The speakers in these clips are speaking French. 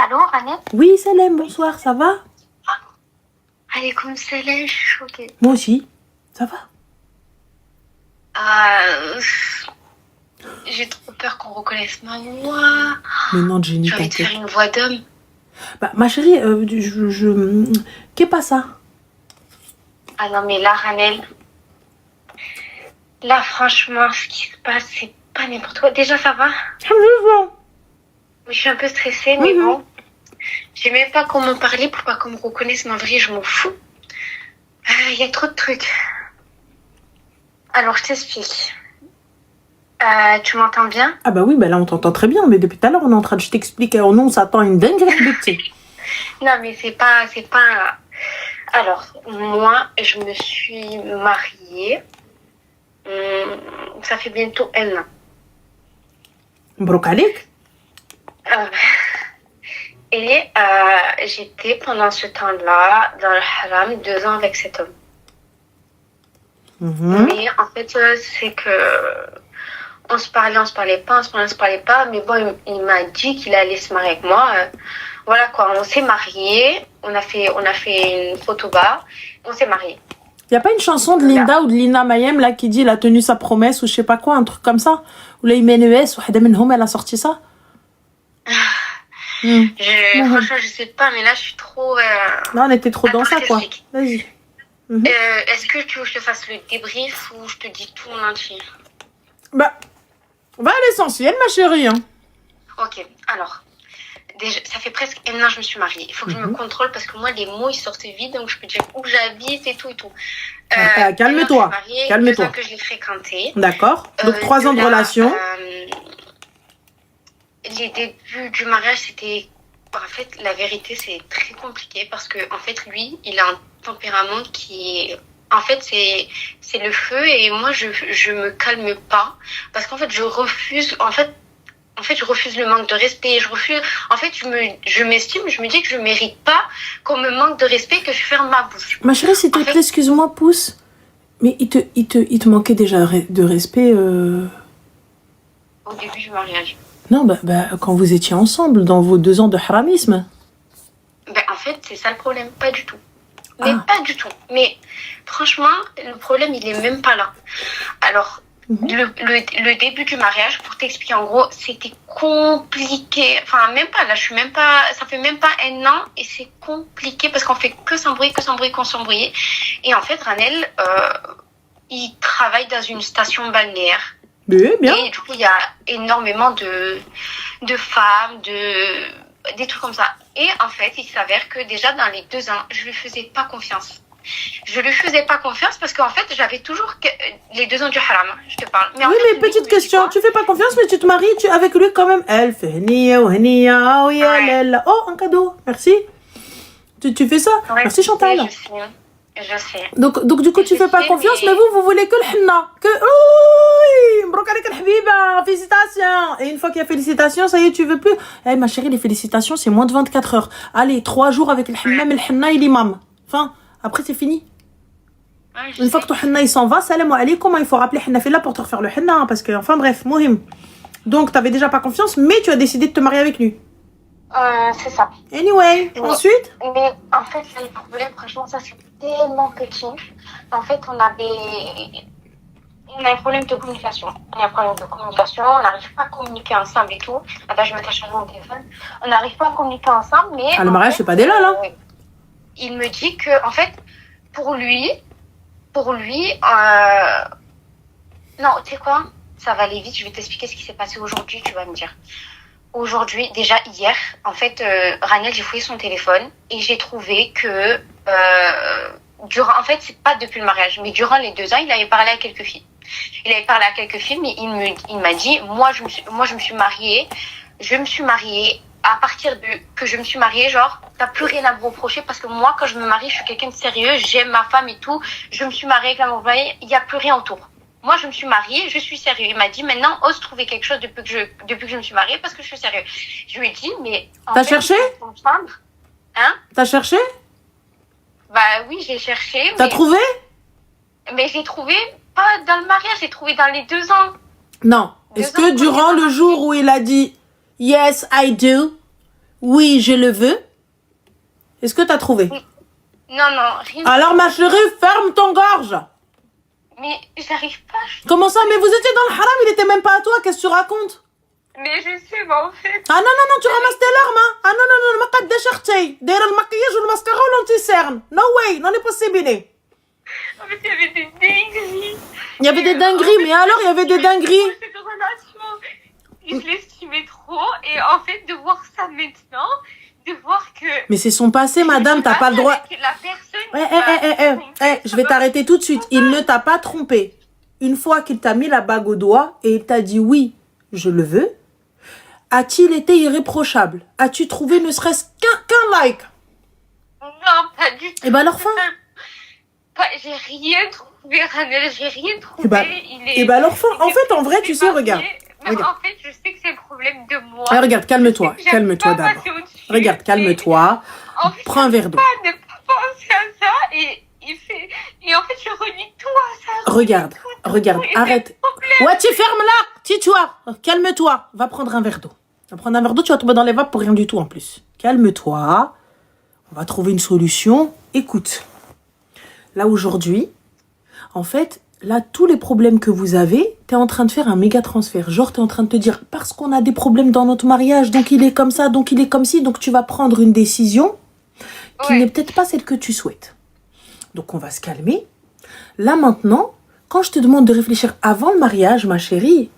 Allô, Ranel? Oui, Salem, bonsoir, ça va? Alaykoum salam, je suis choquée. Moi aussi, ça va? J'ai trop peur qu'on reconnaisse ma voix. Mais non, Jenny, J'ai envie de t'inquiète. faire une voix d'homme. Bah, ma chérie, qu'est pas ça? Ah non, mais là, Ranel, là, franchement, ce qui se passe, c'est pas n'importe quoi. Déjà, ça va? Oui, je suis un peu stressée, mais bon. J'ai même pas qu'on me parler pour pas qu'on me reconnaisse, mais en vrai, je m'en fous. Il y a trop de trucs. Alors, je t'explique. Tu m'entends bien? Ah bah oui, bah là, on t'entend très bien, mais depuis tout à l'heure, on est en train de... Je t'explique, nous, on s'attend à une dingue, Non, mais c'est pas... Alors, moi, je me suis mariée. Ça fait bientôt 1 an. Brocalique? Et j'étais pendant ce temps-là dans le haram 2 ans avec cet homme. Mais en fait, c'est que on se parlait pas. Mais bon, il m'a dit qu'il allait se marier avec moi. Voilà quoi, on s'est mariés. On a fait une photo-bar. On s'est mariés. Y a pas une chanson de Linda ou de Lina Mayem là qui dit il a tenu sa promesse ou je sais pas quoi, un truc comme ça? Ou la IMNES ou Hada Minhom, elle a sorti ça? Franchement, je sais pas, mais là, je suis trop... Là, on était trop dans ça, quoi. Vas-y. Est-ce que tu veux que je te fasse le débrief ou je te dis tout en entier? Bah, on va à l'essentiel, ma chérie. Hein. Ok, alors, déjà, ça fait presque 1 an que je me suis mariée. Il faut que je me contrôle parce que moi, les mots, ils sortent vite, donc je peux dire où j'habite et tout et tout. Calme-toi, calme-toi. 2 ans que je l'ai fréquenté. D'accord, donc 3 ans de relation. Les débuts du mariage, c'était... En fait, la vérité, c'est très compliqué parce que, en fait, lui, il a un tempérament qui... En fait, c'est le feu et moi, je me calme pas parce qu'en fait, je refuse... En fait, je refuse le manque de respect. En fait, je m'estime, je me dis que je mérite pas qu'on me manque de respect, que je ferme ma bouche. Ma chérie, s'il te plaît, excuse-moi, pousse. Mais il te manquait déjà de respect Au début du mariage. Non, bah, quand vous étiez ensemble, dans vos 2 ans de haramisme. En fait, c'est ça le problème, pas du tout. Mais pas du tout. Mais franchement, le problème, il est même pas là. Alors, le début du mariage, pour t'expliquer en gros, c'était compliqué. Enfin, même pas, là, ça fait même pas 1 an et c'est compliqué parce qu'on fait que s'embrouiller. Et en fait, Ranel, il travaille dans une station balnéaire. Oui, bien. Et du coup, il y a énormément de femmes, des trucs comme ça. Et en fait, il s'avère que déjà dans les 2 ans, je lui faisais pas confiance. Parce qu'en fait, j'avais toujours les 2 ans du haram, je te parle. Mais oui, mais petite question, tu fais pas confiance, mais tu te maries avec lui quand même. Elle fait oh, un cadeau, merci. Tu fais ça, ouais, merci Chantal. Je sais. Donc du coup, tu fais pas confiance, mais vous voulez que le henna. Oui, brocalik al-habiba, félicitations. Et une fois qu'il y a félicitations, ça y est, tu veux plus. Eh, ma chérie, les félicitations, c'est moins de 24 heures. Allez, 3 jours avec le hammam, le henna et l'imam. Enfin, après, c'est fini. Ouais, une fois que ton henna, il s'en va, salam alaikum, il faut rappeler henna fait là pour te refaire le henna. Parce que, enfin bref, mohim. Donc, t'avais déjà pas confiance, mais tu as décidé de te marier avec lui. C'est ça. Anyway, ensuite. Mais en fait, le problème, franchement, ça c'est tellement petit. En fait, on a un problème de communication. On n'arrive pas à communiquer ensemble et tout. Attends, je me cache mon téléphone. On n'arrive pas à communiquer ensemble, mais... le mariage, c'est pas des là, là. Il me dit que, en fait, pour lui... Non, tu sais quoi? Ça va aller vite, je vais t'expliquer ce qui s'est passé aujourd'hui, tu vas me dire. Aujourd'hui, déjà hier, en fait, Ranel, j'ai fouillé son téléphone et j'ai trouvé que en fait, c'est pas depuis le mariage, mais durant les 2 ans, il avait parlé à quelques filles. Mais il m'a dit, moi, je me suis mariée. À partir de que je me suis mariée, genre, t'as plus rien à me reprocher parce que moi, quand je me marie, je suis quelqu'un de sérieux, j'aime ma femme et tout. Je me suis mariée avec la mauvaise, il y a plus rien autour. Moi, je me suis mariée, je suis sérieux. Il m'a dit, maintenant, ose trouver quelque chose depuis que je me suis mariée parce que je suis sérieux. Je lui ai dit, mais... T'as cherché? Hein? T'as cherché? Bah oui, j'ai cherché. T'as trouvé? Mais j'ai trouvé pas dans le mariage, j'ai trouvé dans les 2 ans. Non. Est-ce que durant le jour où il a dit, yes, I do, oui, je le veux. Est-ce que t'as trouvé? Non, non, rien. Alors, ma chérie, ferme ton gorge. Mais j'arrive pas. Comment ça? Mais vous étiez dans le haram, il était même pas à toi. Qu'est-ce que tu racontes? Mais je sais, mais en fait. Ah non, non, non, tu ramasses tes larmes, hein. Ah non, non, non, ما قد شرتي دايره المكياج والماسكارا والانتيسيرن. No way, non est possible. En fait, il y avait des dingueries. Il y avait des dingueries, mais alors il y avait des dingueries. Cette relation, je l'estimais trop. Et en fait, de voir ça maintenant, de voir que. Mais c'est son passé, madame, t'as pas le droit. La personne. Je vais t'arrêter tout de suite. Il ne t'a pas trompé. Une fois qu'il t'a mis la bague au doigt et il t'a dit oui, je le veux, a-t-il été irréprochable? As-tu trouvé ne serait-ce qu'un like? Non, pas du tout. Et ben alors fin. J'ai rien trouvé, Ranel, j'ai rien trouvé. Et ben alors fin. En fait, en vrai, tu sais, regarde. En fait, je sais que c'est le problème de moi. Ah, regarde, calme-toi. Calme-toi d'abord. Regarde, calme-toi. En fait, prends un verre d'eau. Je ne peux pas penser à ça et en fait, je relis tout à ça. Regarde, arrête. Ouais, tu fermes là. Tais-toi. Calme-toi. Va prendre un verre d'eau. Va prendre un verre d'eau, tu vas tomber dans les vapes pour rien du tout en plus. Calme-toi. On va trouver une solution. Écoute. Là, aujourd'hui, en fait, là, tous les problèmes que vous avez, t'es en train de faire un méga transfert. Genre, t'es en train de te dire, parce qu'on a des problèmes dans notre mariage, donc il est comme ça, donc il est comme ci, donc tu vas prendre une décision qui n'est peut-être pas celle que tu souhaites. Donc, on va se calmer. Là, maintenant, quand je te demande de réfléchir avant le mariage, ma chérie,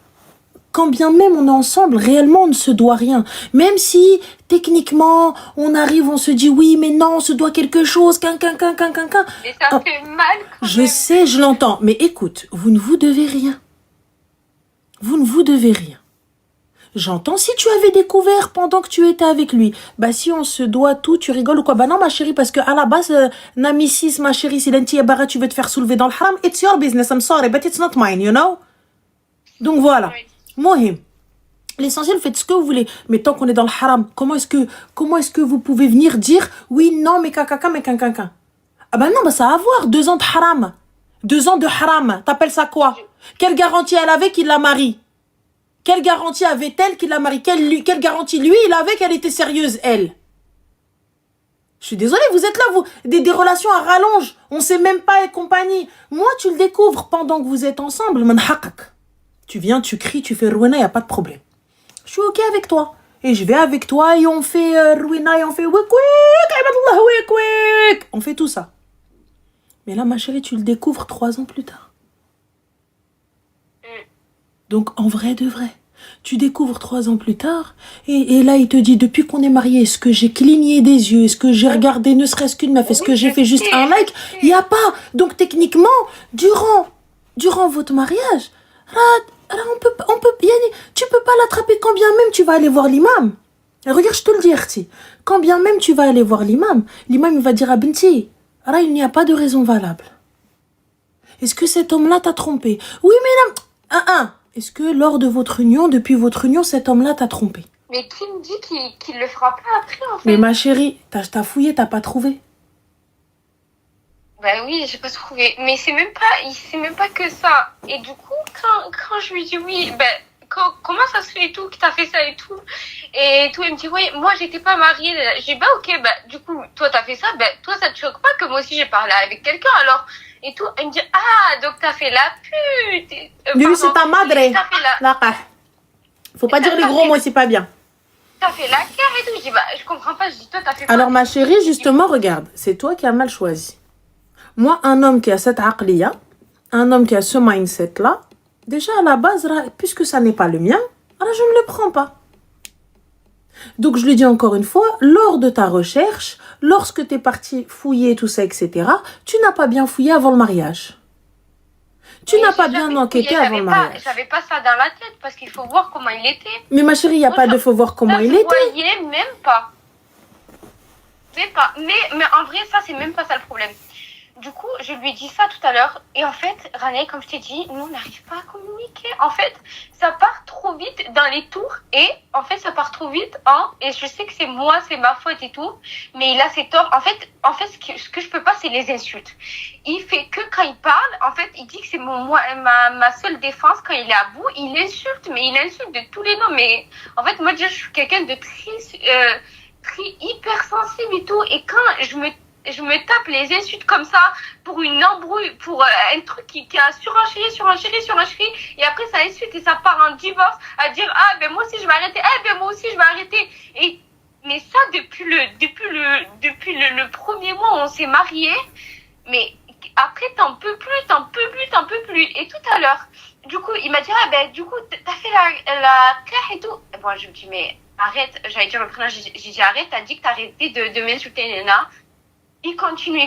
quand bien même on est ensemble, réellement, on ne se doit rien. Même si, techniquement, on arrive, on se dit, oui, mais non, on se doit quelque chose, Mais ça fait mal quand Je même. sais, je l'entends. Mais écoute, vous ne vous devez rien. Vous ne vous devez rien. J'entends si tu avais découvert pendant que tu étais avec lui. Bah si on se doit tout, tu rigoles ou quoi? Bah non ma chérie, parce que à la base, Namisis, ma chérie, si l'anti Yabara, tu veux te faire soulever dans le haram, it's your business, I'm sorry, but it's not mine, you know? Donc voilà. Mohim. L'essentiel, faites ce que vous voulez. Mais tant qu'on est dans le haram, comment est-ce que vous pouvez venir dire oui, non, mais caca, mais caca? Ah bah non, bah ça a à voir. 2 ans de haram. 2 ans de haram. T'appelles ça quoi? Quelle garantie elle avait qu'il la marie? Quelle garantie avait-elle qu'il la marie? Quelle garantie lui, il avait qu'elle était sérieuse, elle? Je suis désolée, vous êtes là, vous, des relations à rallonge. On sait même pas et compagnie. Moi, tu le découvres pendant que vous êtes ensemble. Man haqaq. Tu viens, tu cries, tu fais Rouena, y a pas de problème. Je suis ok avec toi. Et je vais avec toi et on fait Rouena et on fait wik. On fait tout ça. Mais là, ma chérie, tu le découvres 3 ans plus tard. Donc, en vrai de vrai, tu découvres 3 ans plus tard, et là, il te dit, depuis qu'on est mariés, est-ce que j'ai cligné des yeux, est-ce que j'ai regardé ne serait-ce qu'une meuf, est-ce que j'ai fait juste un like? Il n'y a pas. Donc, techniquement, durant votre mariage, tu peux pas l'attraper quand bien même tu vas aller voir l'imam. Regarde, je te le dis, Arti. Quand bien même tu vas aller voir l'imam, il va dire à Binti, il n'y a pas de raison valable. Est-ce que cet homme-là t'a trompé? Oui, mais là, est-ce que lors de votre union, depuis votre union, cet homme-là t'a trompé? Mais qui me dit qu'il le fera pas après, en fait? Mais ma chérie, t'as fouillé, t'as pas trouvé? Bah oui, j'ai pas trouvé. Mais c'est même pas que ça. Et du coup, quand je lui dis oui, comment ça se fait et tout, que t'as fait ça et tout, il me dit oui, moi j'étais pas mariée. J'ai dit ok, du coup, toi t'as fait ça, toi ça te choque pas que moi aussi j'ai parlé avec quelqu'un alors et tout. Elle me dit donc t'as fait la pute. Oui, c'est ta madre. La faut pas dire les gros mots, c'est pas bien. T'as fait la guerre et tout. Je dis je comprends pas. Je dis toi t'as fait. Alors ma chérie, justement, regarde, c'est toi qui as mal choisi. Moi, un homme qui a cette aqliya, un homme qui a ce mindset-là, déjà à la base, puisque ça n'est pas le mien, alors je ne le prends pas. Donc je lui dis encore une fois, lors de ta recherche, lorsque tu es parti fouiller tout ça, etc., tu n'as pas bien fouillé avant le mariage. Tu n'as pas bien enquêté avant le mariage. J'avais pas ça dans la tête parce qu'il faut voir comment il était. Mais ma chérie, il n'y a pas de faut voir comment il était. Je voyais même pas. Mais en vrai, ça, c'est même pas ça le problème. Du coup, je lui ai dit ça tout à l'heure. Et en fait, Ranel, comme je t'ai dit, nous, on n'arrive pas à communiquer. En fait, ça part trop vite dans les tours. Et en fait, ça part trop vite. Et je sais que c'est moi, c'est ma faute et tout. Mais il a ses torts. En fait ce que je peux pas, c'est les insultes. Il fait que quand il parle, en fait, il dit que c'est ma seule défense quand il est à bout. Il insulte, mais il insulte de tous les noms. Mais en fait, moi, déjà, je suis quelqu'un de très... hyper sensible et tout. Et quand je me tape les insultes comme ça pour une embrouille, pour un truc qui a surenchéri, et après ça insulte et ça part en divorce, à dire ah ben moi aussi je vais arrêter, ah ben moi aussi je vais arrêter. Et mais ça depuis le premier mois où on s'est mariés, mais après t'en peux plus. Et tout à l'heure, du coup il m'a dit ah ben du coup t'as fait la claire et tout. Et bon je me dis mais arrête, j'allais dire le prénom, j'ai dit arrête, t'as dit que t'arrêtais de m'insulter Léna. Il continue.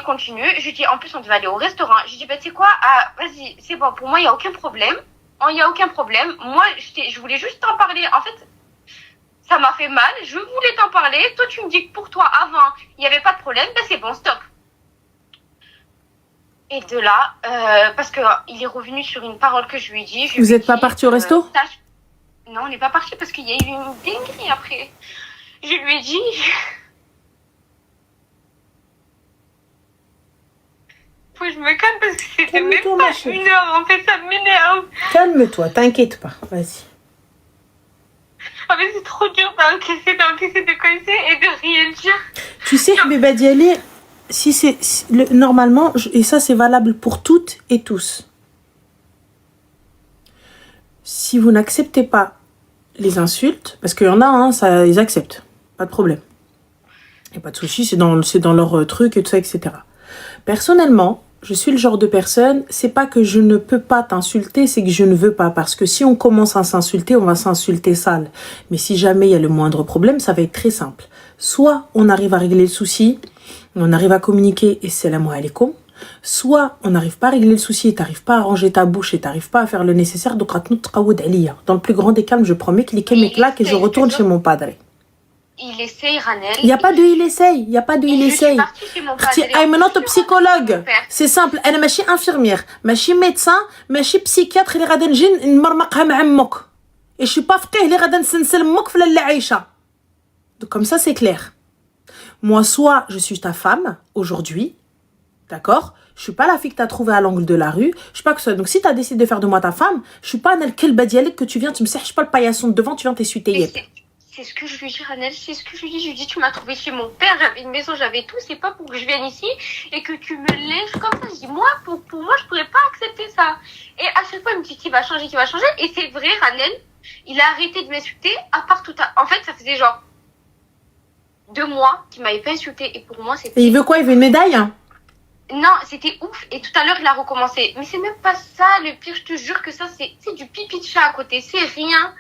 Je lui dis, en plus, on devait aller au restaurant. Je lui dis, bah, tu sais quoi, vas-y, c'est bon, pour moi, il n'y a aucun problème. Moi, je voulais juste t'en parler. En fait, ça m'a fait mal. Je voulais t'en parler. Toi, tu me dis que pour toi, avant, il n'y avait pas de problème. Ben, c'est bon, stop. Et de là, parce qu'il est revenu sur une parole que je lui ai dit. Vous n'êtes pas partis au resto? Non, on n'est pas partis parce qu'il y a eu une dinguerie après. Je lui ai dit... Faut que je me calme parce que c'était même pas une heure. En fait, ça m'énerve. Calme-toi, t'inquiète pas. Vas-y. En fait, c'est trop dur d'encaisser et de rien dire. Tu sais, Habiba Dialé, normalement, et ça c'est valable pour toutes et tous, si vous n'acceptez pas les insultes, parce qu'il y en a, hein, ça, ils acceptent, pas de problème. Il n'y a pas de souci, c'est dans leur truc et tout ça, etc. Personnellement, je suis le genre de personne, c'est pas que je ne peux pas t'insulter, c'est que je ne veux pas. Parce que si on commence à s'insulter, on va s'insulter sale. Mais si jamais il y a le moindre problème, ça va être très simple. Soit on arrive à régler le souci, on arrive à communiquer et salam alaikum. Soit on n'arrive pas à régler le souci et t'arrives pas à ranger ta bouche et t'arrives pas à faire le nécessaire. Donc, dans le plus grand des calmes, je prends mes cliquets, mes claques et je retourne chez mon padre. Il essaye, Ranel. Il n'y a pas de il essaye. Je suis partie chez mon padre. Je suis notre psychologue. C'est simple. Je suis infirmière. Je suis médecin. Je suis psychiatre. Je suis et je suis pas fqih. Donc comme ça, c'est clair. Moi, soit je suis ta femme aujourd'hui. D'accord? Je suis pas la fille que tu as trouvée à l'angle de la rue. Je suis pas que ça. Donc si tu as décidé de faire de moi ta femme, je suis pas un kelba dialek que tu viens, tu me sèches pas le paillasson de devant, tu viens t'essuyer. C'est ce que je lui dis, Ranel, c'est ce que je lui dis. Je lui dis, tu m'as trouvé chez mon père, j'avais une maison, j'avais tout, c'est pas pour que je vienne ici et que tu me lèches comme ça. Je dis, moi, pour moi, je pourrais pas accepter ça. Et à chaque fois, il me dit qu'il va changer. Et c'est vrai, Ranel, il a arrêté de m'insulter, à part tout à... En fait, ça faisait genre 2 mois qu'il m'avait pas insulté. Et pour moi, c'était... Et il veut quoi? Il veut une médaille, hein? Non, c'était ouf. Et tout à l'heure, il a recommencé. Mais c'est même pas ça, le pire, je te jure que ça, c'est du pipi de chat à côté. C'est rien.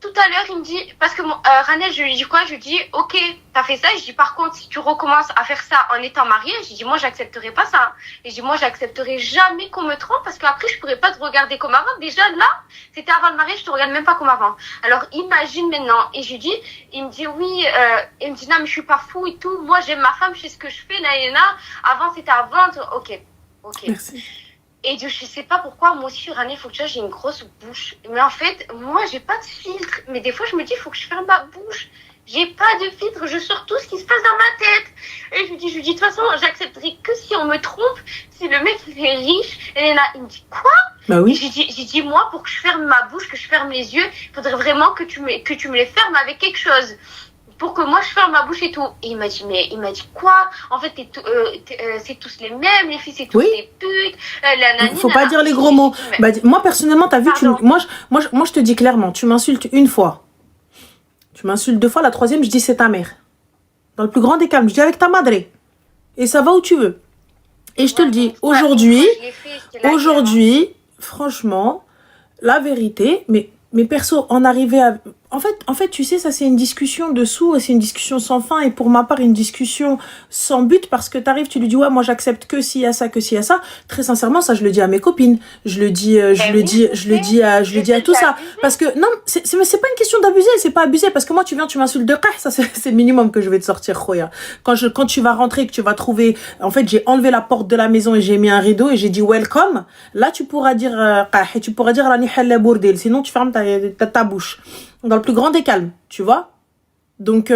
Tout à l'heure, il me dit, parce que Ranel, je lui dis quoi? Je lui dis, ok, t'as fait ça. Je dis, par contre, si tu recommences à faire ça en étant mariée, je dis, moi, j'accepterai pas ça. Et je dis, moi, j'accepterai jamais qu'on me trompe parce qu'après, je pourrais pas te regarder comme avant. Déjà, là, c'était avant le mariage, je te regarde même pas comme avant. Alors, imagine maintenant. Et je lui dis, il me dit, oui, il me dit, non, mais je suis pas fou et tout. Moi, j'aime ma femme, je sais ce que je fais, naïna. Avant, c'était à vendre. Ok. Merci. Et je sais pas pourquoi, moi aussi, Ranel, il faut que j'ai une grosse bouche. Mais en fait, moi, j'ai pas de filtre. Mais des fois, je me dis, il faut que je ferme ma bouche. J'ai pas de filtre, je sors tout ce qui se passe dans ma tête. Et je lui dis, de toute façon, j'accepterai que si on me trompe, si le mec, il est riche. Et là, il me dit, quoi? Bah oui. J'ai dit, moi, pour que je ferme ma bouche, que je ferme les yeux, il faudrait vraiment que tu me les fermes avec quelque chose. Pour que moi je ferme ma bouche et tout. Et il m'a dit quoi? En fait, c'est tous les mêmes, les filles, c'est tous des putes. Faut pas dire les gros mots. Bah, moi, personnellement, t'as vu, moi, je te dis clairement, tu m'insultes une fois. Tu m'insultes 2 fois, la 3e, je dis c'est ta mère. Dans le plus grand des calmes, je dis avec ta madre. Et ça va où tu veux. Et je te le dis, aujourd'hui, franchement, la vérité, mais perso, en arriver à... En fait, tu sais, ça c'est une discussion dessous, c'est une discussion sans fin, et pour ma part, une discussion sans but, parce que t'arrives, tu lui dis, ouais, moi j'accepte que s'il y a ça, que s'il y a ça. Très sincèrement, ça je le dis à mes copines, je le dis à tout ça. Parce que, non, c'est pas une question d'abuser, c'est pas abuser, parce que moi, tu viens, tu m'insultes de ça c'est le minimum que je vais te sortir, Khoya. Quand tu vas rentrer, que tu vas trouver, en fait, j'ai enlevé la porte de la maison et j'ai mis un rideau et j'ai dit welcome, là, tu pourras dire, et tu pourras dire, sinon tu fermes ta bouche. Dans le plus grand des calmes, tu vois. Donc dans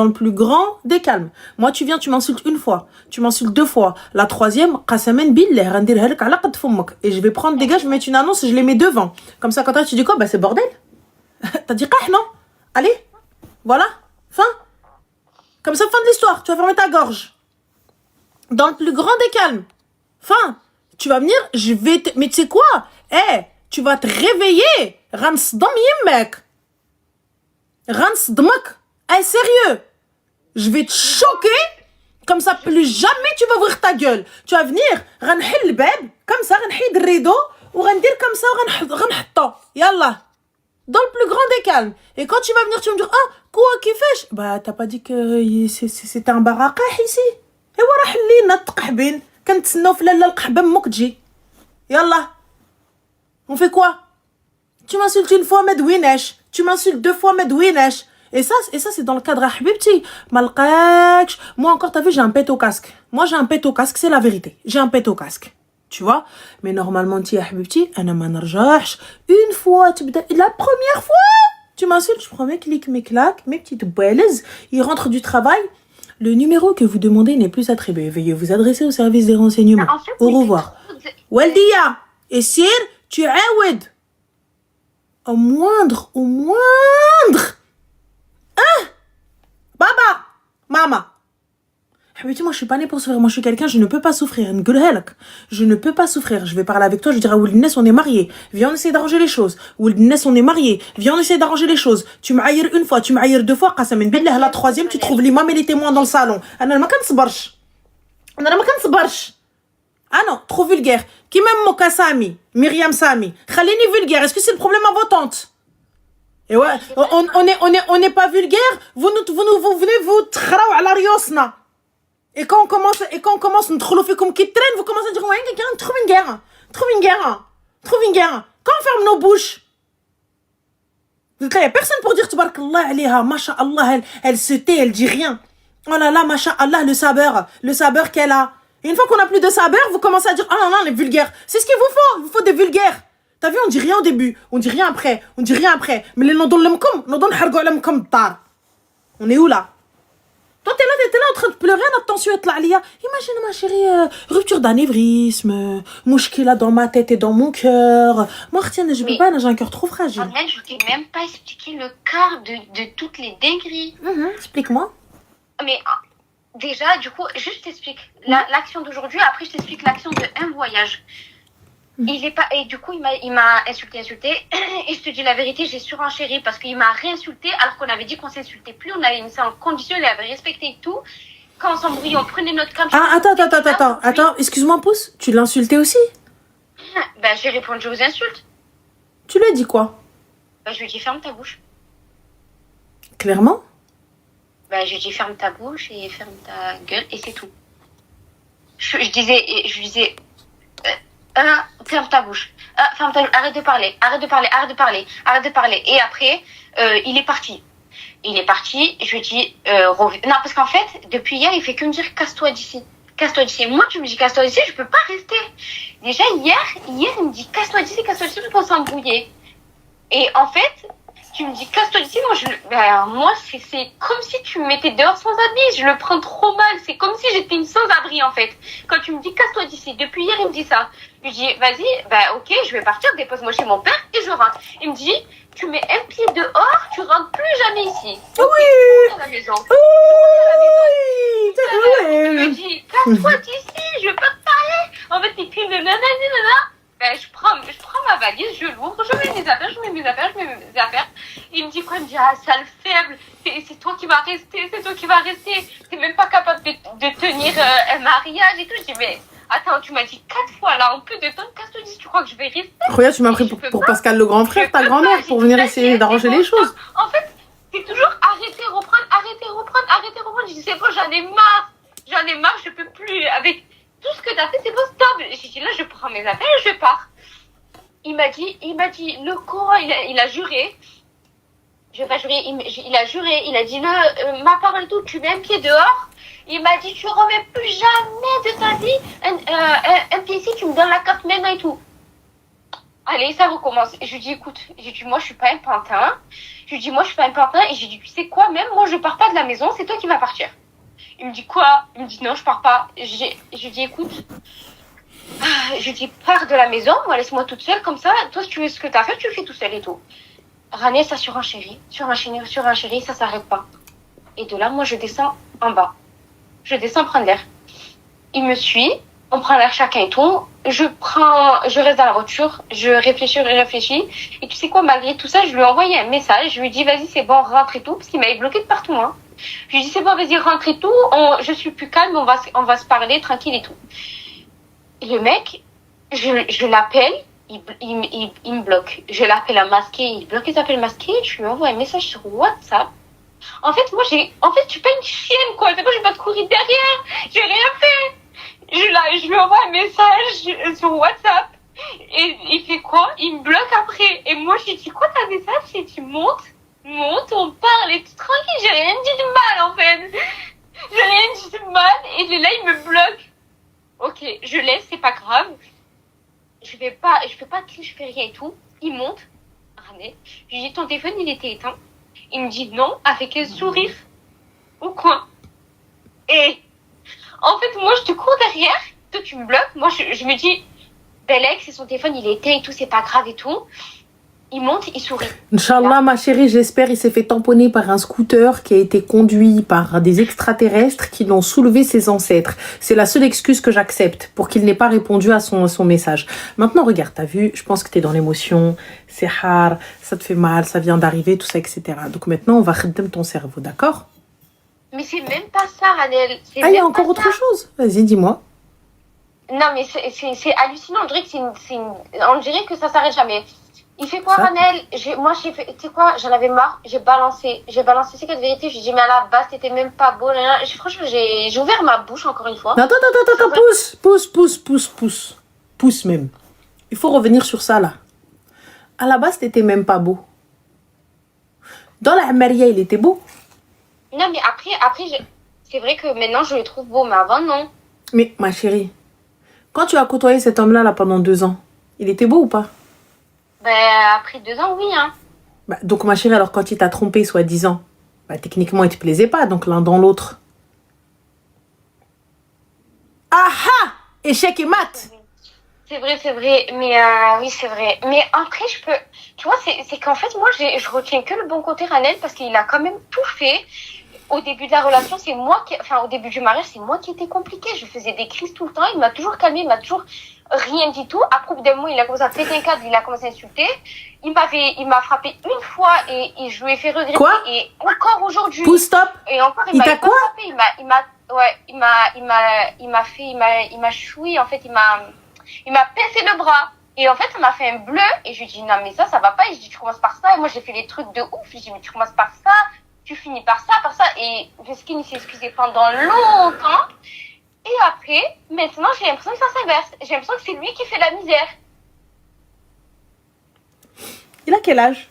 le plus grand des calmes. Moi, tu viens, tu m'insultes une fois. Tu m'insultes 2 fois. La 3e, et je vais prendre des gars, je vais mettre une annonce et je les mets devant. Comme ça, quand tu dis quoi? Bah, c'est bordel. T'as dit quoi, non? Allez. Voilà, fin. Comme ça, fin de l'histoire. Tu vas fermer ta gorge. Dans le plus grand des calmes. Fin. Tu vas venir, je vais te... Mais tu sais quoi? Tu vas te réveiller. Ransdam yemmek. Ransdamak. Sérieux. Je vais te choquer. Comme ça, plus jamais tu vas ouvrir ta gueule. Tu vas venir, غنحل الباب, comme ça, غنحيد الريدو, ou غندير comme ça, غنحطو. Yallah. Dans le plus grand des calmes. Et quand tu vas venir, tu vas me dire, ah, quoi, qui fais? Bah, t'as pas dit que c'était un barakah ici? Et voilà, حلينا التقحبين. كنتسناو في لاله القحبه مك تجي. Yallah. On fait quoi? Tu m'insultes une fois, medouinesh. Tu m'insultes deux fois, medouinesh. Et ça, c'est dans le cadre Habibti. Malqakch. Moi encore, t'as vu, j'ai un pet au casque. Moi, j'ai un pet au casque, c'est la vérité. J'ai un pet au casque. Tu vois? Mais normalement, tu Habibti, ana ma narjahch. Une fois, la première fois, tu m'insultes, je prends mes clics, mes claques, mes petites boileuses. Ils rentrent du travail. Le numéro que vous demandez n'est plus attribué. Veuillez vous adresser au service des renseignements. En fait, au revoir. Waldia. Et Sir, tu awed. Au moindre. Baba, maman. Habituellement, moi, je suis pas née pour souffrir. Moi, je suis quelqu'un, je ne peux pas souffrir. Je ne peux pas souffrir. Je vais parler avec toi, je dirais, Oulnes, on est mariés. Viens, on essaie d'arranger les choses. Oulnes, on est mariés. Viens, on essaie d'arranger les choses. Tu m'aïres une fois, tu m'aïres deux fois. Qasamen billah, la troisième, tu trouves l'imam et les témoins dans le salon. Ana ma كنصبرش. أنا ما كنصبرش. Ah non, trop vulgaire. Qui même Moka Sami, Myriam Sami. Khalini vulgaire. Est-ce que c'est le problème à vos tantes? Et ouais, on n'est pas vulgaire. Vous venez vous traou à la riosna. Et quand on commence ندخلوا فيكم كي الترين, vous commencez à dire ouais, quelqu'un trop vulgaire. Quand on ferme nos bouches. Il y a personne pour dire tabarakallah alayha, masha'Allah, elle se tait, elle dit rien. Oh là là, masha'Allah, le sabeur qu'elle a. Et une fois qu'on a plus de sabeur, vous commencez à dire ah non, les vulgaires. C'est ce qu'il vous faut, il vous faut des vulgaires. T'as vu, on dit rien au début, on dit rien après. Mais les nodon lemkom, nodon hargo lemkom tar. On est où là? Toi, t'es là en train de pleurer, notre tension est là. Imagine, ma chérie, rupture d'anévrisme, mouchkila dans ma tête et dans mon cœur. Moi, retiens, je peux pas, j'ai un cœur trop fragile. En fait, je t'ai même pas expliqué le quart de toutes les dingueries. Explique-moi. Mais déjà, du coup, juste t'explique l'action d'aujourd'hui, après je t'explique l'action de un voyage. Il est pas, et du coup, il m'a insulté. Et je te dis la vérité, j'ai surenchéri parce qu'il m'a réinsulté alors qu'on avait dit qu'on s'insultait plus. On avait mis ça en condition, il avait respecté tout. Quand on s'embrouillait, on prenait notre cam. Ah, attends, excuse-moi, pouce. Tu l'as insulté aussi? Ben, j'ai répondu aux insultes. Tu lui as dit quoi? Ben, je lui ai dit ferme ta bouche. Clairement? Ben, je lui ai dit ferme ta bouche et ferme ta gueule et c'est tout. Je lui disais. Ferme ta bouche. Arrête de parler. Et après, il est parti. Je dis, non, parce qu'en fait, depuis hier, il fait que me dire casse-toi d'ici. Moi, tu me dis casse-toi d'ici, je peux pas rester. Déjà, hier, il me dit casse-toi d'ici pour s'embrouiller. Et en fait, tu me dis casse-toi d'ici, moi, c'est comme si tu me mettais dehors sans abri. Je le prends trop mal. C'est comme si j'étais une sans-abri, en fait. Quand tu me dis casse-toi d'ici, depuis hier, il me dit ça. Je lui dis, vas-y, ok, je vais partir, dépose-moi chez mon père et je rentre. Il me dit, tu mets un pied dehors, tu rentres plus jamais ici. Oui. À la maison. Oui. Je lui dis, casse-toi d'ici, je veux pas te parler. En fait, il crie de nanana. Je prends ma valise, je l'ouvre, je mets mes affaires. Il me dit quoi? Il me dit, ah, sale faible, c'est toi qui vas rester. T'es même pas capable de tenir un mariage et tout. Je dis, mais attends, tu m'as dit 4 fois là, en peu de temps, casse-toi d'ici, tu crois que je vais rester? Regarde, tu m'as pris pour Pascal le grand frère, ta grand-mère, pour venir essayer d'arranger les choses. En fait, c'est toujours arrêter, reprendre. Je dis, c'est bon, j'en ai marre, je peux plus. Avec tout ce que t'as fait, c'est bon, stop. J'ai dit, là, je prends mes affaires et je pars. Il m'a dit, le Coran, il a juré. Je vais pas jurer, il a juré, il a dit, ma parole tout, tu mets un pied dehors. Il m'a dit, tu remets plus jamais de ta vie un pied ici, tu me donnes la carte maintenant et tout. Allez, ça recommence. Et je lui dis, écoute, moi, je suis pas un pantin. Et j'ai dit, tu sais quoi, même moi, je pars pas de la maison, c'est toi qui vas partir. Il me dit, quoi? Il me dit, non, je pars pas. Je lui dis, écoute, pars de la maison, moi, laisse-moi toute seule, comme ça, toi, si tu veux ce que t'as fait, tu le fais tout seul et tout. Ranel, ça surenchérit, ça s'arrête pas. Et de là, moi, je descends en bas. Je descends prendre l'air. Il me suit, on prend l'air chacun et tout. Je reste dans la voiture, je réfléchis. Et tu sais quoi, malgré tout ça, je lui ai envoyé un message. Je lui ai dit, vas-y, c'est bon, rentre et tout, parce qu'il m'avait bloqué de partout, hein. Je lui ai dit, c'est bon, vas-y, rentre et tout. Je suis plus calme, on va se parler tranquille et tout. Et le mec, je l'appelle, il me bloque. Je l'appelle à masquer, il bloque les appels masqués. Je lui envoie un message sur WhatsApp. En fait, je suis pas une chienne, quoi. C'est quoi, je vais pas te courir derrière. J'ai rien fait. Je lui envoie un message sur WhatsApp. Et il fait quoi? Il me bloque après. Et moi, je lui dis, quoi t'as message? J'ai dit, monte, on parle et tout tranquille. J'ai rien dit de mal, en fait. J'ai rien dit de mal. Et là, il me bloque. Ok, je laisse, c'est pas grave. Je fais pas de cri, je fais rien et tout. Il monte. René. Je lui dis, ton téléphone, il était éteint. Il me dit non, avec un sourire au coin. Et en fait, moi, je te cours derrière. Toi, tu me bloques. Moi, je me dis, Belek, c'est son téléphone, il est éteint et tout, c'est pas grave et tout. Il monte, il sourit. Inch'Allah, ma chérie, j'espère il s'est fait tamponner par un scooter qui a été conduit par des extraterrestres qui l'ont soulevé ses ancêtres. C'est la seule excuse que j'accepte pour qu'il n'ait pas répondu à son message. Maintenant, regarde, t'as vu, je pense que t'es dans l'émotion, c'est hard, ça te fait mal, ça vient d'arriver, tout ça, etc. Donc maintenant, on va redem ton cerveau, d'accord? Mais c'est même pas ça, Ranel. Ah, il y a encore autre chose? Vas-y, dis-moi. Non, mais c'est hallucinant. On dirait que ça s'arrête jamais. Il fait quoi, Ranel? Moi, tu sais quoi, j'en avais marre, j'ai balancé ces quatre vérités, je lui ai dit, mais à la base, t'étais même pas beau, franchement, j'ai ouvert ma bouche encore une fois. Non, attends, pousse même. Il faut revenir sur ça, là. À la base, t'étais même pas beau. Dans la Maria, il était beau. Non, mais après, c'est vrai que maintenant, je le trouve beau, mais avant, non. Mais, ma chérie, quand tu as côtoyé cet homme-là, là, pendant 2 ans, il était beau ou pas? Ben, après 2 ans, oui, hein. Bah, donc, ma chérie, alors quand il t'a trompé, soi-disant, bah, techniquement, il te plaisait pas, donc l'un dans l'autre. Ah ah! Échec et mat! C'est vrai, mais oui, c'est vrai. Mais après, tu vois, c'est qu'en fait, moi, je retiens que le bon côté Ranel parce qu'il a quand même tout fait. Au début de la relation, au début du mariage, c'est moi qui étais compliquée. Je faisais des crises tout le temps. Il m'a toujours calmé, il m'a toujours rien dit tout. À propos d'un mot, il a commencé à péter un câble, il a commencé à insulter. Il m'a frappé une fois et je lui ai fait regretter. Quoi? Et encore aujourd'hui. Pousse stop. Et encore, il t'a quoi? Frappé. Il m'a choui. En fait, il m'a pincé le bras. Et en fait, ça m'a fait un bleu. Et je lui ai dit, non, mais ça va pas. Et je lui ai dit, tu commences par ça. Et moi, j'ai fait des trucs de ouf. Je lui ai dit, mais tu commences par ça. Tu finis par ça. Et Veskin s'est excusé pendant longtemps. Et après, maintenant, j'ai l'impression que ça s'inverse. J'ai l'impression que c'est lui qui fait la misère. Il a quel âge?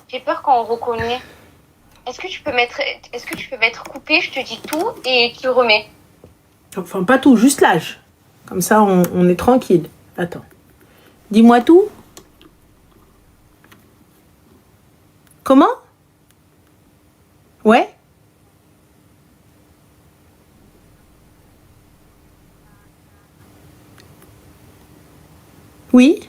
J'ai peur qu'on reconnaît. Est-ce que tu peux mettre coupé, je te dis tout et tu le remets. Enfin, pas tout, juste l'âge. Comme ça, on est tranquille. Attends. Dis-moi tout. Comment? Ouais? Oui?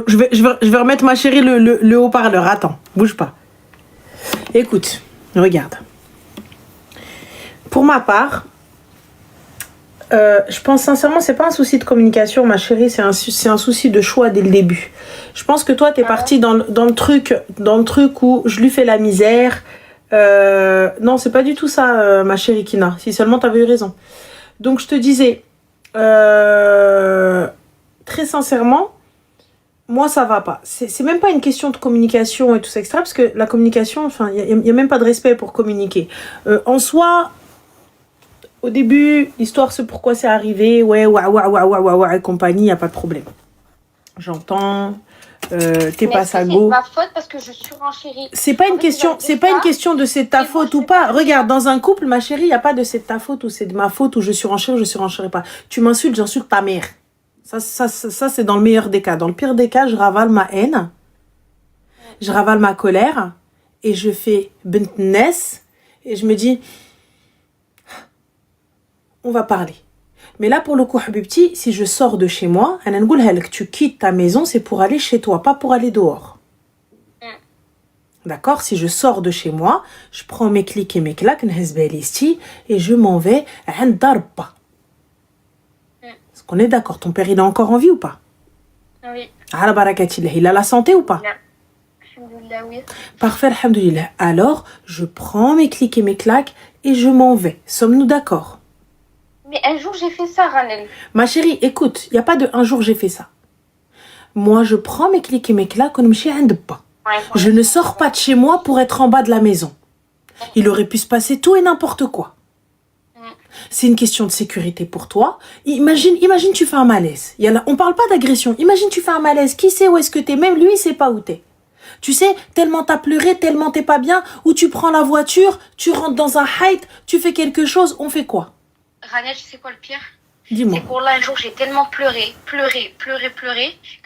Je vais remettre, ma chérie, le haut-parleur. Attends, bouge pas. Écoute, regarde. Pour ma part, je pense sincèrement, c'est pas un souci de communication, ma chérie, c'est un souci de choix dès le début. Je pense que toi, t'es partie dans le truc où je lui fais la misère. Non, c'est pas du tout ça, ma chérie Kina. Si seulement t'avais eu raison. Donc, je te disais, très sincèrement, moi, ça va pas. C'est même pas une question de communication et tout ça, etc. Parce que la communication, enfin, il y a même pas de respect pour communiquer. En soi, au début, l'histoire, c'est pourquoi c'est arrivé. Ouais, et compagnie, il n'y a pas de problème. J'entends. T'es pas sago. C'est ma faute parce que je surenchéris. C'est pas une question de c'est ta faute ou pas. Regarde, dans un couple, ma chérie, il n'y a pas de c'est ta faute ou c'est de ma faute ou je surenchéris ou je surenchéris pas. Tu m'insultes, j'insulte ta mère. Ça, c'est dans le meilleur des cas. Dans le pire des cas, je ravale ma haine, je ravale ma colère, et je fais bint nes, et je me dis, on va parler. Mais là, pour le coup, Habibti, si je sors de chez moi, que tu quittes ta maison, c'est pour aller chez toi, pas pour aller dehors. D'accord? Si je sors de chez moi, je prends mes clics et mes claques, et je m'en vais à Darba. Est-ce qu'on est d'accord? Ton père, il est encore en vie ou pas? Oui. Il a la santé ou pas? Alhamdoulilah, oui. Parfait, alhamdoulilah. Alors, je prends mes clics et mes claques et je m'en vais. Sommes-nous d'accord? Mais un jour, j'ai fait ça, Ranel. Ma chérie, écoute, il n'y a pas de un jour j'ai fait ça. Moi, je prends mes clics et mes claques, on me chie un pas. Je ne sors pas de chez moi pour être en bas de la maison. Il aurait pu se passer tout et n'importe quoi. C'est une question de sécurité pour toi. Imagine tu fais un malaise. On parle pas d'agression. Imagine tu fais un malaise. Qui sait où est-ce que t'es? Même lui, il sait pas où t'es. Tu sais, tellement t'as pleuré, tellement t'es pas bien, ou tu prends la voiture, tu rentres dans un hike, tu fais quelque chose, on fait quoi? Ranel, tu sais quoi le pire? Dis-moi. C'est pour là, un jour, j'ai tellement pleuré, que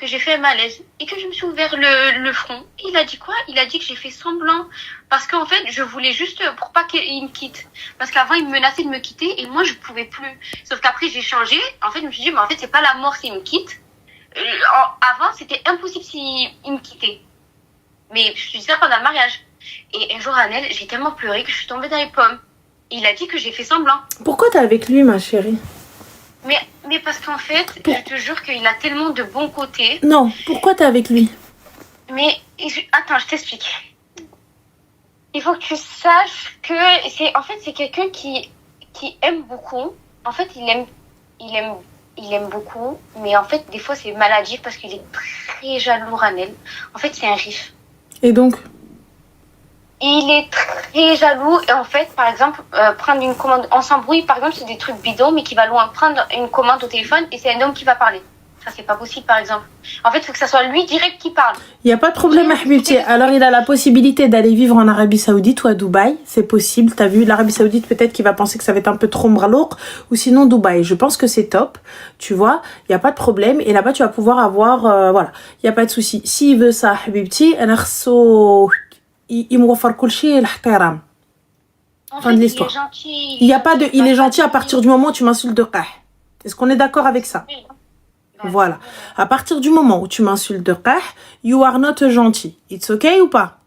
j'ai fait un malaise et que je me suis ouvert le front. Et il a dit quoi? Il a dit que j'ai fait semblant. Parce qu'en fait, je voulais juste pour pas qu'il me quitte. Parce qu'avant, il me menaçait de me quitter et moi, je pouvais plus. Sauf qu'après, j'ai changé. En fait, je me suis dit, mais en fait, c'est pas la mort s'il me quitte. Avant, c'était impossible s'il me quittait. Mais je suis dit ça pendant le mariage. Et un jour, Anel, j'ai tellement pleuré que je suis tombée dans les pommes. Et il a dit que j'ai fait semblant. Pourquoi t'es avec lui, ma chérie? Mais parce qu'en fait, je te jure qu'il a tellement de bons côtés. Non, pourquoi t'es avec lui? Mais attends, je t'explique. Il faut que tu saches que c'est quelqu'un qui aime beaucoup. En fait, il aime beaucoup, mais en fait, des fois, c'est maladif parce qu'il est très jaloux, Ranel. En fait, c'est un riche. Et donc? Il est très jaloux et en fait, par exemple, prendre une commande, on s'embrouille, par exemple, c'est des trucs bidons, mais qui va loin. Prendre une commande au téléphone et c'est un homme qui va parler. Ça, c'est pas possible, par exemple. En fait, il faut que ça soit lui direct qui parle. Il n'y a pas de problème, Habibti. Alors, il a la possibilité d'aller vivre en Arabie Saoudite ou à Dubaï. C'est possible. T'as vu, l'Arabie Saoudite, peut-être qu'il va penser que ça va être un peu trop mralouk. Ou sinon, Dubaï. Je pense que c'est top. Tu vois, il n'y a pas de problème. Et là-bas, tu vas pouvoir avoir... voilà. Il n'y a pas de souci. S'il veut ça, Habibti, il m'offre كل شيء الاحترام. Fin de l'histoire. Il y a pas de il est gentil à partir du moment où tu m'insultes de qah. Est-ce qu'on est d'accord avec ça? Voilà. À partir du moment où tu m'insultes de qah, you are not gentil. It's okay ou pas?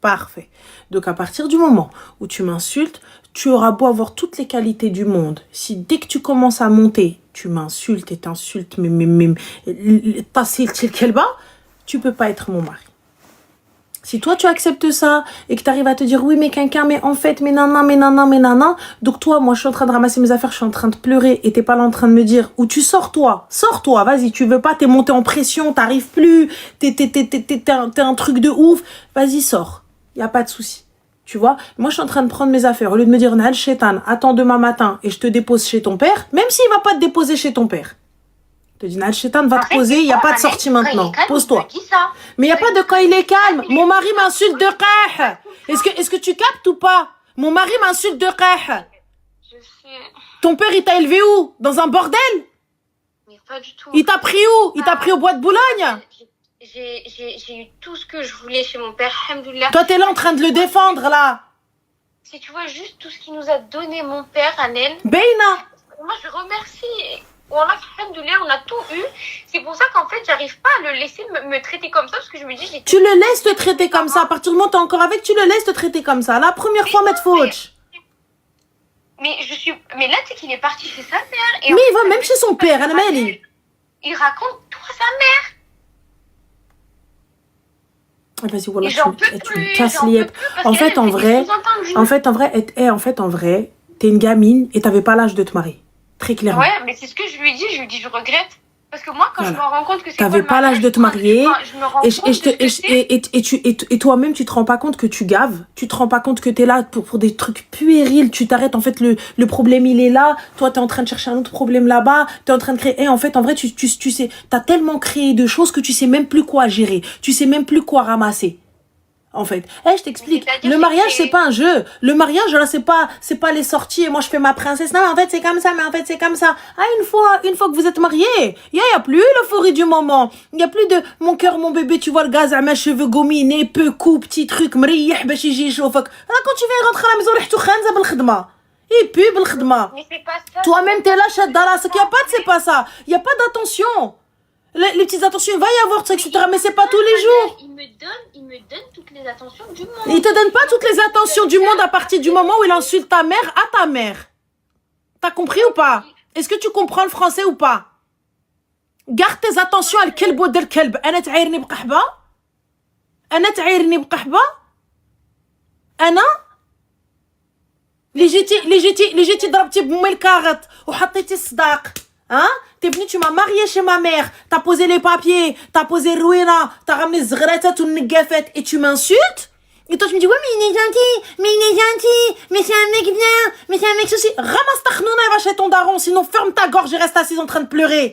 Parfait. Donc à partir du moment où tu m'insultes, tu auras beau avoir toutes les qualités du monde. Si dès que tu commences à monter, tu m'insultes et t'insultes tu peux pas être mon mari. Si toi tu acceptes ça et que tu arrives à te dire oui mais quelqu'un mais en fait mais nanana, donc toi moi je suis en train de ramasser mes affaires, je suis en train de pleurer et t'es pas là en train de me dire où tu sors toi, vas-y, tu veux pas, t'es monté en pression, t'arrives plus, t'es un truc de ouf, vas-y sors, y a pas de souci, tu vois. Moi je suis en train de prendre mes affaires, au lieu de me dire Nahal Shaitan, attends demain matin et je te dépose chez ton père, même s'il va pas te déposer chez ton père. Je te dis, Nahal Shaitan va te poser, il n'y a pas de sortie maintenant. Pose-toi. Mais il n'y a pas de quand il est calme. Mon mari m'insulte de qah. Est-ce que tu captes ou pas? Mon mari m'insulte de qah. Je sais. Ton père, il t'a élevé où? Dans un bordel? Mais pas du tout. Il t'a pris où? Il t'a pris au bois de Boulogne? J'ai eu tout ce que je voulais chez mon père. Alhamdoulilah. Toi, t'es là en train de le défendre, là. Si tu vois juste tout ce qu'il nous a donné, mon père, Anel. Beina. Moi, je remercie. Wallah, alhamdoulilah, on a tout eu. C'est pour ça qu'en fait, j'arrive pas à le laisser me traiter comme ça parce que je me dis... Tu le laisses te traiter comme ça. À partir du moment où t'es encore avec, tu le laisses te traiter comme ça. La première fois, mettre faute. Mais là, tu sais qu'il est parti chez sa mère. Et mais il va même chez son père, Anamali. Il raconte tout à sa mère. Vas-y, voilà, tu me casses les... En fait, en vrai, t'es une gamine et t'avais pas l'âge de te marier. Très clairement. Ouais, mais c'est ce que je lui ai dit. Je lui ai dit, je regrette. Parce que moi, quand je me rends compte que c'est t'avais pas l'âge de te marier. Et toi-même, tu te rends pas compte que tu gaves. Tu te rends pas compte que t'es là pour des trucs puérils. Tu t'arrêtes. En fait, le problème, il est là. Toi, t'es en train de chercher un autre problème là-bas. T'es en train de créer. Et en fait, en vrai, tu sais, t'as tellement créé de choses que tu sais même plus quoi gérer. Tu sais même plus quoi ramasser. en fait. Je t'explique. Le mariage, c'est pas un jeu. Le mariage, là, c'est pas les sorties et moi, je fais ma princesse. Non, mais en fait, c'est comme ça, mais en fait, c'est comme ça. Ah, une fois que vous êtes mariés, il y a plus l'euphorie du moment. Il y a plus de mon cœur, mon bébé, tu vois le gaz à mes cheveux gominés, peu coups, petit truc, مريح باش يجي يشوفك. Là, quand tu viens rentrer à la maison, ريحته خانزة بالخدمة. Il pue بالخدمة. Mais c'est pas ça. Toi-même, t'es là, chat d'Aras. Il y a pas de, c'est pas ça. Il y a pas d'attention. Les petites attentions, il va y avoir, etc. Mais c'est pas tous les jours. Il me donne toutes les attentions du monde. Il te donne pas toutes les attentions du monde à partir du moment où il insulte ta mère à ta mère. T'as compris ou pas? Est-ce que tu comprends le français ou pas? Garde tes attentions à الكلب ود الكلب. أنا تعايرني بقحبة. أنا تعايرني بقحبة. أنا اللي جيتي ضربتي بمي الكاغط وحطيتي الصداق. Hein? T'es venu, tu m'as marié chez ma mère, t'as posé les papiers, t'as posé Rouina, t'as ramené Zgreta ou Negafet et tu m'insultes? Et toi tu me dis, ouais, mais il est gentil, mais c'est un mec bien, mais c'est un mec ceci. Ramasse ta khnouna et va chez ton daron, sinon ferme ta gorge et reste assise en train de pleurer.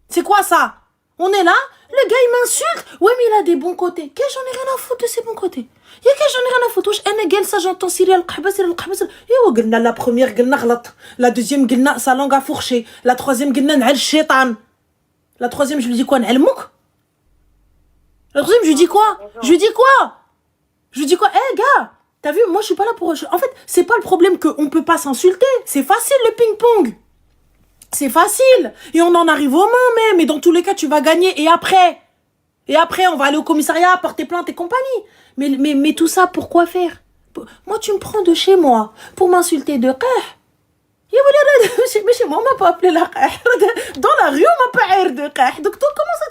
C'est quoi ça? On est là, le gars il m'insulte, ouais, mais il a des bons côtés. Qu'est-ce que j'en ai rien à foutre de ses bons côtés? يا كاش j'en ai rien à foutre. واش انا جالسه جونطون سيري القحبه سيري القحبه ايوا قلنا لا بروميير قلنا غلط لا دوزيام قلنا sa langue a fourché la troisième قلنا نعل الشيطان la troisième je lui dis quoi نعلمك la troisième je lui dis quoi gars t'as vu moi je suis pas là pour en fait c'est pas le problème que on peut pas s'insulter c'est facile le ping-pong c'est facile et on en arrive aux mains même et dans tous les cas tu vas gagner et après on va aller au commissariat porter plainte et compagnie. Mais tout ça, pourquoi faire? Moi, tu me prends de chez moi pour m'insulter de qah. Mais chez moi, on m'a pas appelé la qah. Dans la rue, on m'a pas air de qah. Donc, comment ça,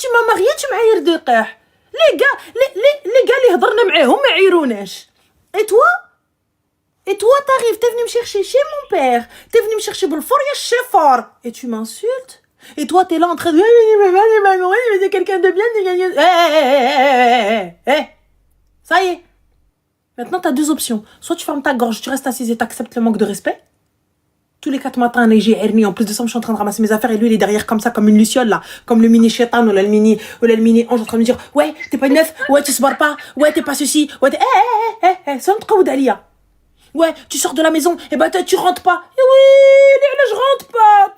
tu m'as marié, tu m'as air de qah. Les gars, les هضرنا معاهم ما عيروناش. Et toi, t'arrives, t'es venu me chercher chez mon père. T'es venu me chercher بالفوريا الشفار. Et tu m'insultes? Et toi, t'es là en train de... C'est quelqu'un de bien... Ça y est. Maintenant, t'as deux options. Soit tu fermes ta gorge, tu restes assise et t'acceptes le manque de respect. Tous les 4 matins, j'ai hernie. En plus de ça, je suis en train de ramasser mes affaires et lui, il est derrière comme ça, comme une luciole, là. Comme le mini chétan ou le mini ange en train de me dire, ouais, t'es pas une meuf, ouais, tu se barres pas, ouais, t'es pas ceci, ouais, t'es... c'est un truc d'Alia. Ouais, tu sors de la maison, et bah tu rentres pas. Et oui, je rentre pas.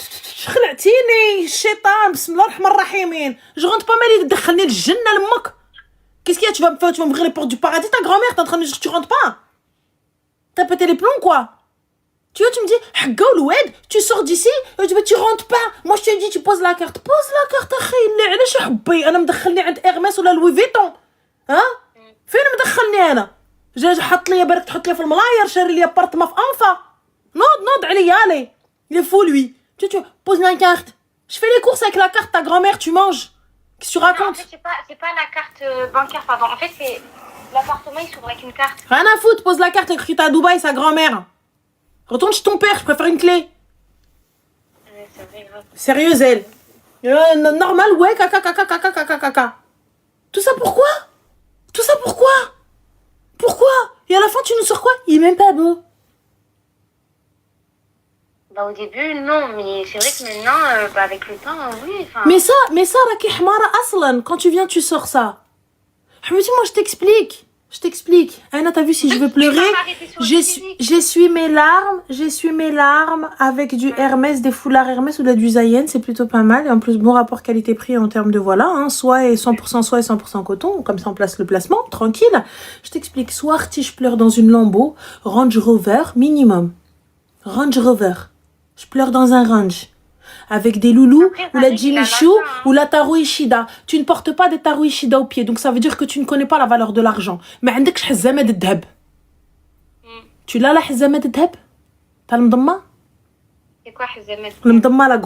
خلعتيني الشيطان بسم الله الرحمن الرحيم. Je rentre pas mais il دخلني الجنة لمك. Qu'est-ce qu'il y a, tu vas m'ouvrir les portes du paradis, ta grand-mère, t'es en train de me dire tu rentres pas. T'as pété les plombs quoi. Tu vois, tu me dis حقا الواد, tu sors d'ici, tu rentres pas. Moi je te dis tu poses la carte. Pose la carte اخي اللي علاش حبي انا مدخلني عند Hermès ولا لوي فيتون. ها؟ فين مدخلني انا؟ جا حط لي برك تحط لي في الملاير شاري لي ابارتما في انفا نوض عليا لي il est fou lui tu poses la carte je fais les courses avec la carte ta grand-mère tu manges qu'est-ce que tu racontes? En fait, c'est pas la carte bancaire pardon en fait c'est l'appartement il s'ouvre avec une carte rien à foutre pose la carte écrite à Dubaï sa grand-mère retourne chez ton père je préfère une clé c'est vrai grave sérieuse elle normal ouais caca tout ça pourquoi et à la fin tu nous sors quoi? Il est même pas beau. Bah au début non mais c'est vrai que maintenant avec le temps oui enfin mais ça راكي حمارة أصلا quand tu viens tu sors ça. حبيبتي moi je t'explique. Anna t'as vu si je veux pleurer j'essuie mes larmes avec du Hermès, des foulards Hermès ou de la du Zayen, c'est plutôt pas mal et en plus bon rapport qualité-prix en termes de voilà hein, soie et 100% soie et 100% coton comme ça on place le placement tranquille. Je t'explique soir si je pleure dans une Lambo Range Rover minimum Range Rover je pleure dans un Range avec des loulous ou la Jimmy Choo ou la Taro Ishida. Tu ne portes pas des Taro Ishida au pied, donc ça veut dire que tu ne connais pas la valeur de l'argent. Mais عندكش حزامة الذهب. Tu l'as la حزامة الذهب? T'as المضمة? C'est quoi حزامة؟ المضمة la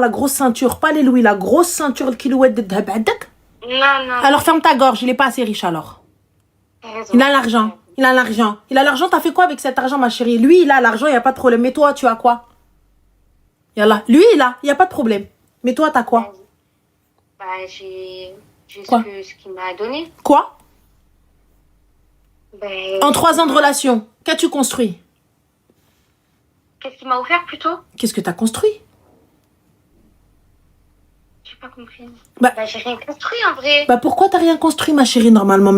grosse ceinture, pas les louis, la grosse ceinture le kilouette de الذهب عندك? Non. Alors ferme ta gorge, il est pas assez riche alors. Il a l'argent, t'as fait quoi avec cet argent ma chérie? Lui il a l'argent, il y a pas de problème, mais toi tu as quoi? Yallah, lui il y a pas de problème. Mais toi t'as quoi? Bah j'ai quoi? ce qu'il m'a donné. Quoi? Ben, en 3 ans de relation, qu'as-tu construit? Qu'est-ce qu'il m'a offert plutôt? Qu'est-ce que t'as construit? J'ai pas compris. Bah, J'ai rien construit en vrai. Bah pourquoi t'as rien construit ma chérie normalement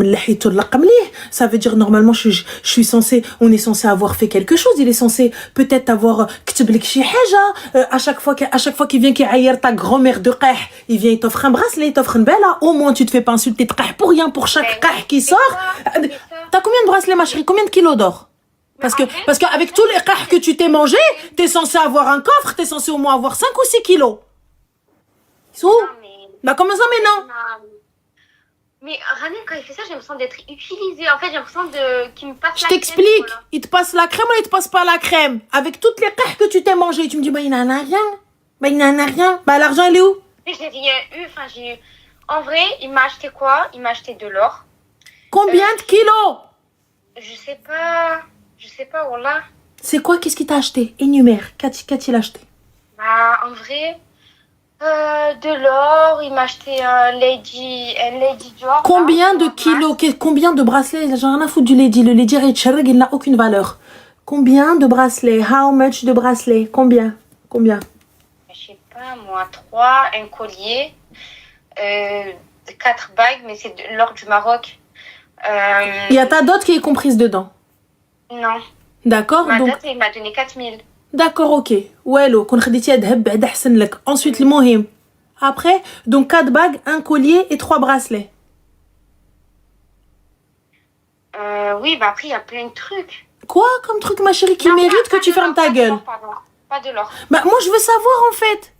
ça veut dire normalement je suis censée on est censé avoir fait quelque chose il est censé peut-être avoir كتب لك شي حاجه à chaque fois qu'il vient يعير ta grand-mère de قح il vient il t'offre un bracelet il t'offre une belle au moins tu te fais pas insulter de قح pour rien pour chaque قح qui sort t'as combien de bracelets ma chérie combien de kilos d'or parce que avec tous les قح que tu t'es mangé t'es censé avoir un coffre t'es censé au moins avoir 5 ou 6 kilos Non, mais... Bah comment ça mais non Mais Ranel, quand il fait ça, j'ai l'impression d'être utilisé. En fait, j'ai l'impression qu'il me passe je la t'explique, crème, il te passe la crème ou il te passe pas la crème avec toutes les qahs que tu t'es mangé. Tu me dis, bah il n'en a rien. Bah il n'en a rien. Bah l'argent il est où? Mais j'ai rien eu. Enfin, j'ai eu... En vrai, il m'a acheté quoi? Il m'a acheté de l'or. Combien de kilos? Je sais pas, Wallah. C'est quoi? Qu'est-ce qu'il t'a acheté? Énumère. Qu'a-t-il acheté? Bah, en vrai, de l'or. Il m'a acheté un Lady Dior. Combien de kilos? Combien de bracelets? J'ai rien à foutre du Lady. Le Lady Richard, il n'a aucune valeur. Combien de bracelets? How much de bracelets? Combien? Je sais pas, moi, 3, un collier, 4 bagues, mais c'est de l'or du Maroc. Il y a ta dot qui est comprise dedans. Non. D'accord, Ma donc dot, il m'a donné 4000. d'accord, ok. والو كون خديتيها ذهب بعد احسن لك. Ensuite المهم. Après, donc 4 bagues, un collier et 3 bracelets. Oui, bah après, il y a plein de trucs. Quoi comme truc ma chérie qui Non, mérite pas que tu de fermes l'or, ta gueule? Pas de l'or. Bah moi je veux savoir en fait.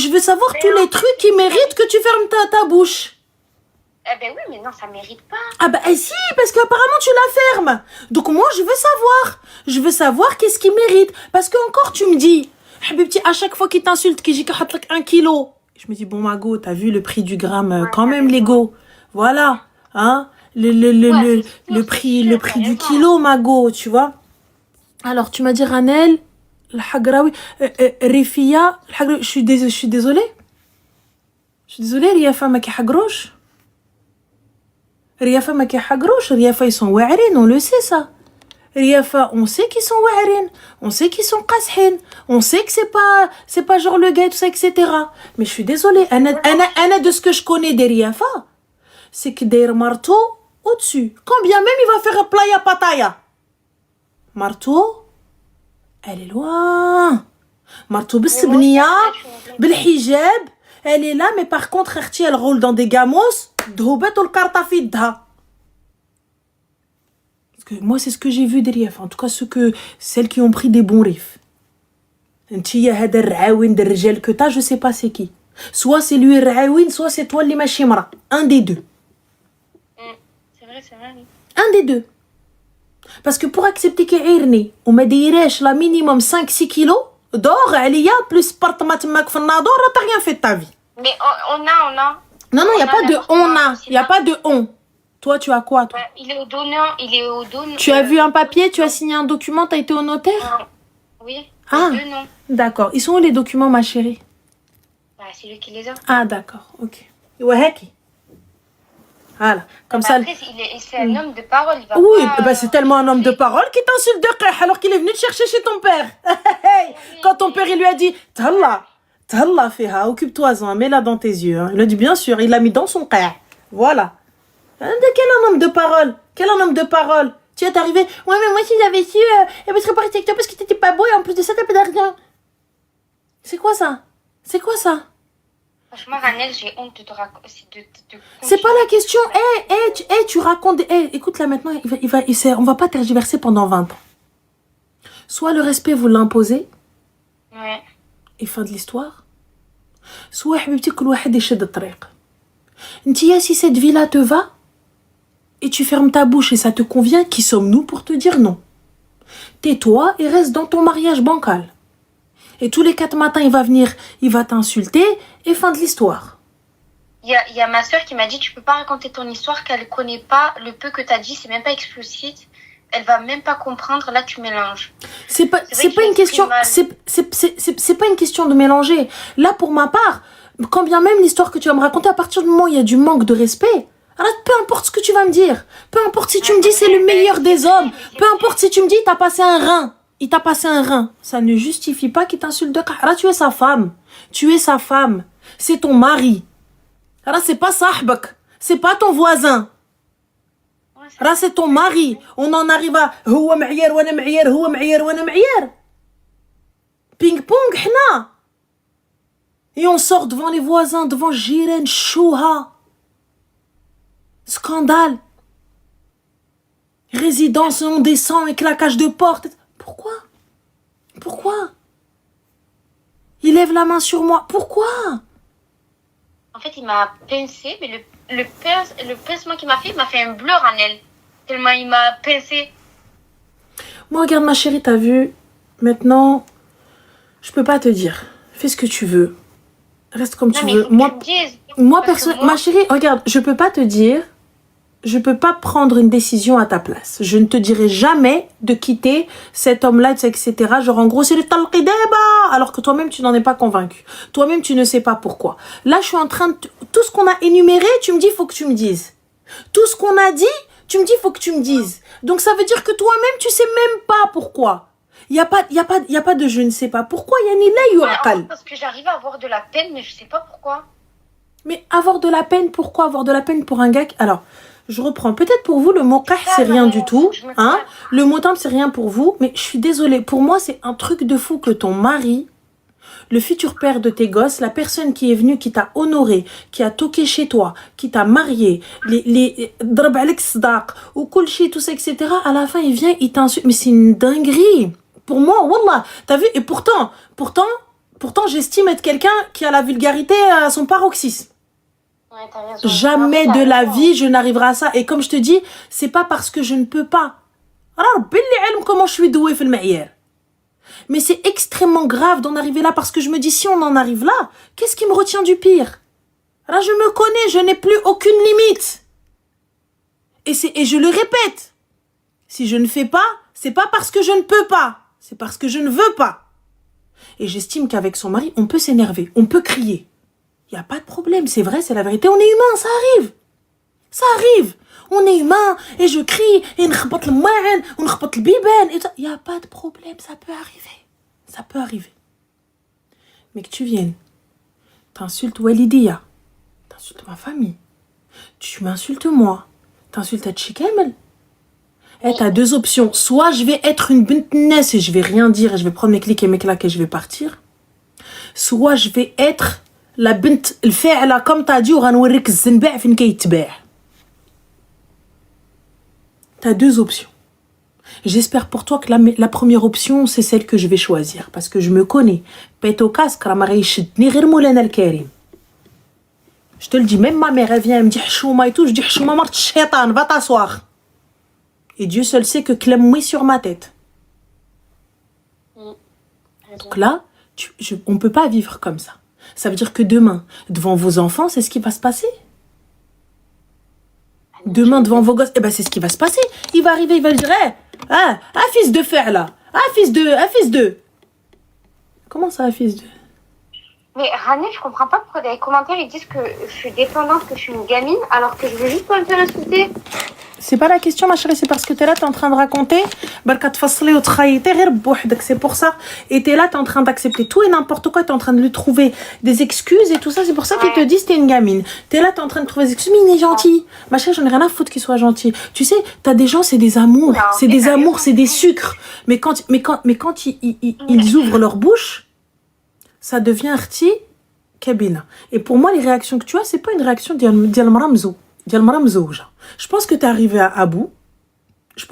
Je veux savoir tous les trucs qui méritent que tu fermes ta bouche. Eh ben oui, mais non, ça mérite pas. Ah bah si, parce qu'apparemment tu la fermes. Donc moi je veux savoir. Je veux savoir qu'est-ce qui mérite. Parce que encore tu me dis, Habibti, à chaque fois qu'il t'insulte, qu'il dit qu'il y a 1 kilo. Je me dis, bon Mago, t'as vu le prix du gramme quand même l'ego. Voilà. Hein? Le prix du kilo Mago, tu vois. Alors tu m'as dit Ranel, الحقراوي ريفيا الحقراوي je suis désolée. ريافة ما كيحقروش. ريافة ما كيحقروش. ريافة ils sont واعرين, on le sait ça. ريافة on sait qu'ils sont واعرين, on sait qu'ils sont قاصحين, on sait que c'est pas genre le gars tout ça etc. Mais je suis désolée, أنا de ce que je connais des ريافة, c'est que داير marteau au-dessus. Combien même il va faire playa pataya. Marteau elle est loin. Marteau بالسبنية بالحجاب elle est là mais par contre اختي elle roule dans des gamos ذهبت والكارطة في يدها. Parce que moi c'est ce que j'ai vu derrière, en tout cas celles qui ont pris des bons riffs. انتيا هذا الرعاوين des الرجال que t'as, je sais pas c'est qui. Soit c'est lui الرعاوين, soit c'est toi اللي ماشي مرا. Un des deux. C'est vrai. Un des deux. Parce que pour accepter كيعيرني وما دايراش la minimum 5-6 kilos d'or عليا plus بارطمة تماك في الناظور, t'as rien fait de ta vie. Mais on a. Non, il y a pas de on a. Il y a pas de on. Toi, tu as quoi, toi? Il est au donnant. Tu as vu un papier, tu as signé un document, t'as été au notaire? Oui. Ah. Les deux, non. D'accord. Ils sont où les documents, ma chérie? Bah, c'est lui qui les a. Ah, d'accord. Ok. وهاكي. Voilà. Comme ça. Après, c'est un homme de parole. Il va oui, pas... bah c'est tellement un homme de parole qui t'insulte de qih alors qu'il est venu te chercher chez ton père. Quand ton père il lui a dit Tallah fiha, occupe-toi-en, mets-la dans tes yeux. Hein. Il a dit bien sûr, il l'a mis dans son qih. Voilà. Quel un homme de parole? Quel un homme de parole? Tu es arrivé, ouais mais moi si j'avais su, je serais pas restée avec toi parce que t'étais pas beau et en plus de ça t'as pas d'argent. C'est quoi ça? Franchement, Ranel, j'ai honte de te raconter. C'est pas la question. Tu racontes. Écoute là maintenant, on va pas tergiverser pendant 20 ans. Soit le respect vous l'imposez. Ouais. Et fin de l'histoire. Soit حبيبتي كل واحد يشد الطريق. Ntia, si cette vie-là te va, et tu fermes ta bouche et ça te convient, qui sommes-nous pour te dire non? Tais-toi et reste dans ton mariage bancal. Et tous les 4 matins, il va venir, il va t'insulter, et fin de l'histoire. Il y a ma soeur qui m'a dit, tu peux pas raconter ton histoire, qu'elle connaît pas le peu que t'as dit, c'est même pas explicite. Elle va même pas comprendre, là tu mélanges. C'est pas une question, c'est pas une question de mélanger. Là, pour ma part, quand bien même l'histoire que tu vas me raconter, à partir du moment où il y a du manque de respect, alors peu importe ce que tu vas me dire, peu importe si tu me dis c'est le meilleur des hommes, peu importe si tu me dis il t'a passé un rein, ça ne justifie pas qu'il t'insulte de cara. Tu es sa femme, C'est ton mari. Là, c'est pas sahbak. C'est pas ton voisin. Là, c'est ton mari. On en arrive à هو معير وانا معير هو معير وانا معير. Ping pong, hna. Et on sort devant les voisins, devant Jiren, Chouha. Scandale. Résidence, on descend et claquage de porte. Pourquoi? Il lève la main sur moi. Pourquoi? En fait, il m'a pincé, mais le pincement qu'il m'a fait un bleu, Ranel. Tellement il m'a pincé. Moi, regarde ma chérie, t'as vu? Maintenant, je peux pas te dire. Fais ce que tu veux. Reste comme tu veux. Moi, ma chérie, regarde, je peux pas te dire. Je peux pas prendre une décision à ta place. Je ne te dirai jamais de quitter cet homme-là, etc. Genre, en gros, c'est le talqideba. Alors que toi-même, tu n'en es pas convaincu. Toi-même, tu ne sais pas pourquoi. Là, je suis en train de... Tout ce qu'on a énuméré, tu me dis, il faut que tu me dises. Tout ce qu'on a dit, tu me dis, il faut que tu me dises. Donc, ça veut dire que toi-même, tu sais même pas pourquoi. Il y a pas de je ne sais pas pourquoi. Parce que j'arrive à avoir de la peine, mais je sais pas pourquoi. Mais avoir de la peine, pourquoi avoir de la peine pour un gars Alors... Je reprends. Peut-être pour vous, le mot qah, c'est rien du tout. Hein? Le mot tam, c'est rien pour vous. Mais je suis désolée. Pour moi, c'est un truc de fou que ton mari, le futur père de tes gosses, la personne qui est venue, qui t'a honoré, qui a toqué chez toi, qui t'a marié, drab alek sdaq, ou kulchi, tout ça, etc. À la fin, il vient, il t'insulte. Mais c'est une dinguerie. Pour moi, wallah. T'as vu? Et pourtant, j'estime être quelqu'un qui a la vulgarité à son paroxysme. Ouais, t'as raison. Jamais de la vie je n'arriverai à ça. Et comme je te dis, c'est pas parce que je ne peux pas. Comment je suis douée fil ma'yar. Mais c'est extrêmement grave d'en arriver là parce que je me dis si on en arrive là, qu'est-ce qui me retient du pire? Là, je me connais, je n'ai plus aucune limite. Et je le répète. Si je ne fais pas, c'est pas parce que je ne peux pas, c'est parce que je ne veux pas. Et j'estime qu'avec son mari, on peut s'énerver, on peut crier. Il n'y a pas de problème, c'est vrai, c'est la vérité. On est humain, ça arrive. Ça arrive. On est humain, et je crie, et n'khbot le mouan, on n'khbot le biben, et il n'y a pas de problème, ça peut arriver. Ça peut arriver. Mais que tu viennes, t'insultes Walidia, t'insultes ma famille, tu m'insultes moi, t'insultes Hatchi Kamel. Et t'as deux options. Soit je vais être une bintness et je vais rien dire, et je vais prendre mes clics et mes claques et je vais partir. Soit je vais être la bint الفاعلة comme t'as dit وغنوريك الزنباع فين كيتباع. T'as deux options. J'espère pour toi que la première option c'est celle que je vais choisir parce que je me connais. Pète au casque راه ما غيشدني غير مولانا الكريم. Je te le dis, même ma mère elle vient elle me dit حشومة et tout, je dis حشومة مرت الشيطان va t'asseoir. Et Dieu seul sait que clame-moi sur ma tête. Donc là, on peut pas vivre comme ça. Ça veut dire que demain, devant vos enfants, c'est ce qui va se passer. Demain, devant vos gosses, c'est ce qui va se passer. Il va arriver, il va dire, un fils de fer là, un fils de. Comment ça, un fils de? Mais Rani, je comprends pas pourquoi dans les commentaires ils disent que je suis dépendante, que je suis une gamine, alors que je veux juste pas me faire insulter. C'est pas la question, ma chérie, c'est parce que t'es là, t'es en train de raconter. C'est pour ça. Et t'es là, t'es en train d'accepter tout et n'importe quoi, t'es en train de lui trouver des excuses et tout ça. C'est pour ça qu'ils te disent t'es une gamine. T'es là, t'es en train de trouver des excuses, mais il est gentil. Ma chérie, j'en ai rien à foutre qu'il soit gentil. Tu sais, t'as des gens, c'est des amours. C'est des amours, c'est des sucres. Mais quand ils ouvrent leur bouche, ça devient arti cabine. Et pour moi, les réactions que tu as, c'est pas une réaction d'Yal Maramzou. Je pense que tu es arrivé à bout. Tu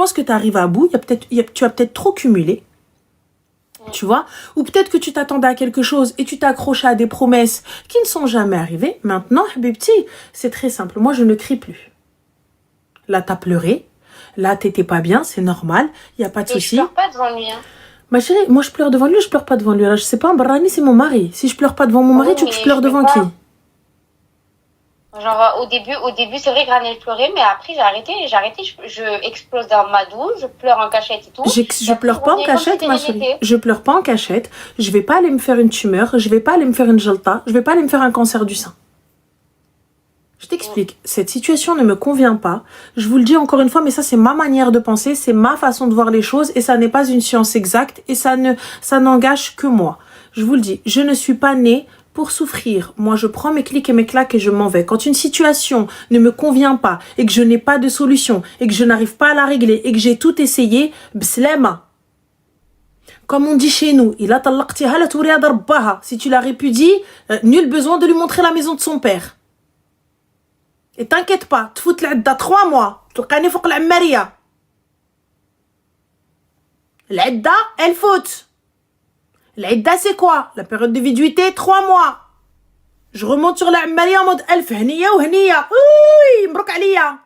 as peut-être trop cumulé. Tu vois? Ou peut-être que tu t'attendais à quelque chose et tu t'es accroché à des promesses qui ne sont jamais arrivées. Maintenant, Habibti, c'est très simple. Moi, je ne crie plus. Là, t'as pleuré. Là, t'étais pas bien. C'est normal. Il n'y a pas de souci. Je pleure pas devant lui. Hein. Ma chérie, moi, je pleure devant lui ou je pleure pas devant lui? Là, je sais pas. Barani, c'est mon mari. Si je pleure pas devant mon mari, tu veux que je pleure devant qui? Genre au début c'est vrai que Ranel pleurait, mais après j'ai arrêté, je explose dans ma douche, je pleure en cachette et tout. Je pleure pas en cachette, ma chérie. Je pleure pas en cachette. Je vais pas aller me faire une tumeur, je vais pas aller me faire une jalta, je vais pas aller me faire un cancer du sein. Je t'explique, cette situation ne me convient pas. Je vous le dis encore une fois, mais ça c'est ma manière de penser, c'est ma façon de voir les choses et ça n'est pas une science exacte et ça n'engage que moi. Je vous le dis, je ne suis pas née pour souffrir. Moi, je prends mes clics et mes claques et je m'en vais. Quand une situation ne me convient pas et que je n'ai pas de solution et que je n'arrive pas à la régler et que j'ai tout essayé, bslema. Comme on dit chez nous, il a talaqtiha la touriya darbaha. Si tu la répudies, nul besoin de lui montrer la maison de son père. Et t'inquiète pas, te foutre l'idda 3 mois. تلقاني فوق العمارية. L'idda, elle faute. L'idda, c'est quoi? La période de viduité, 3 mois. Je remonte sur la Maria en mode Elf, hniya ou hniya. Oui, mbrok aliya.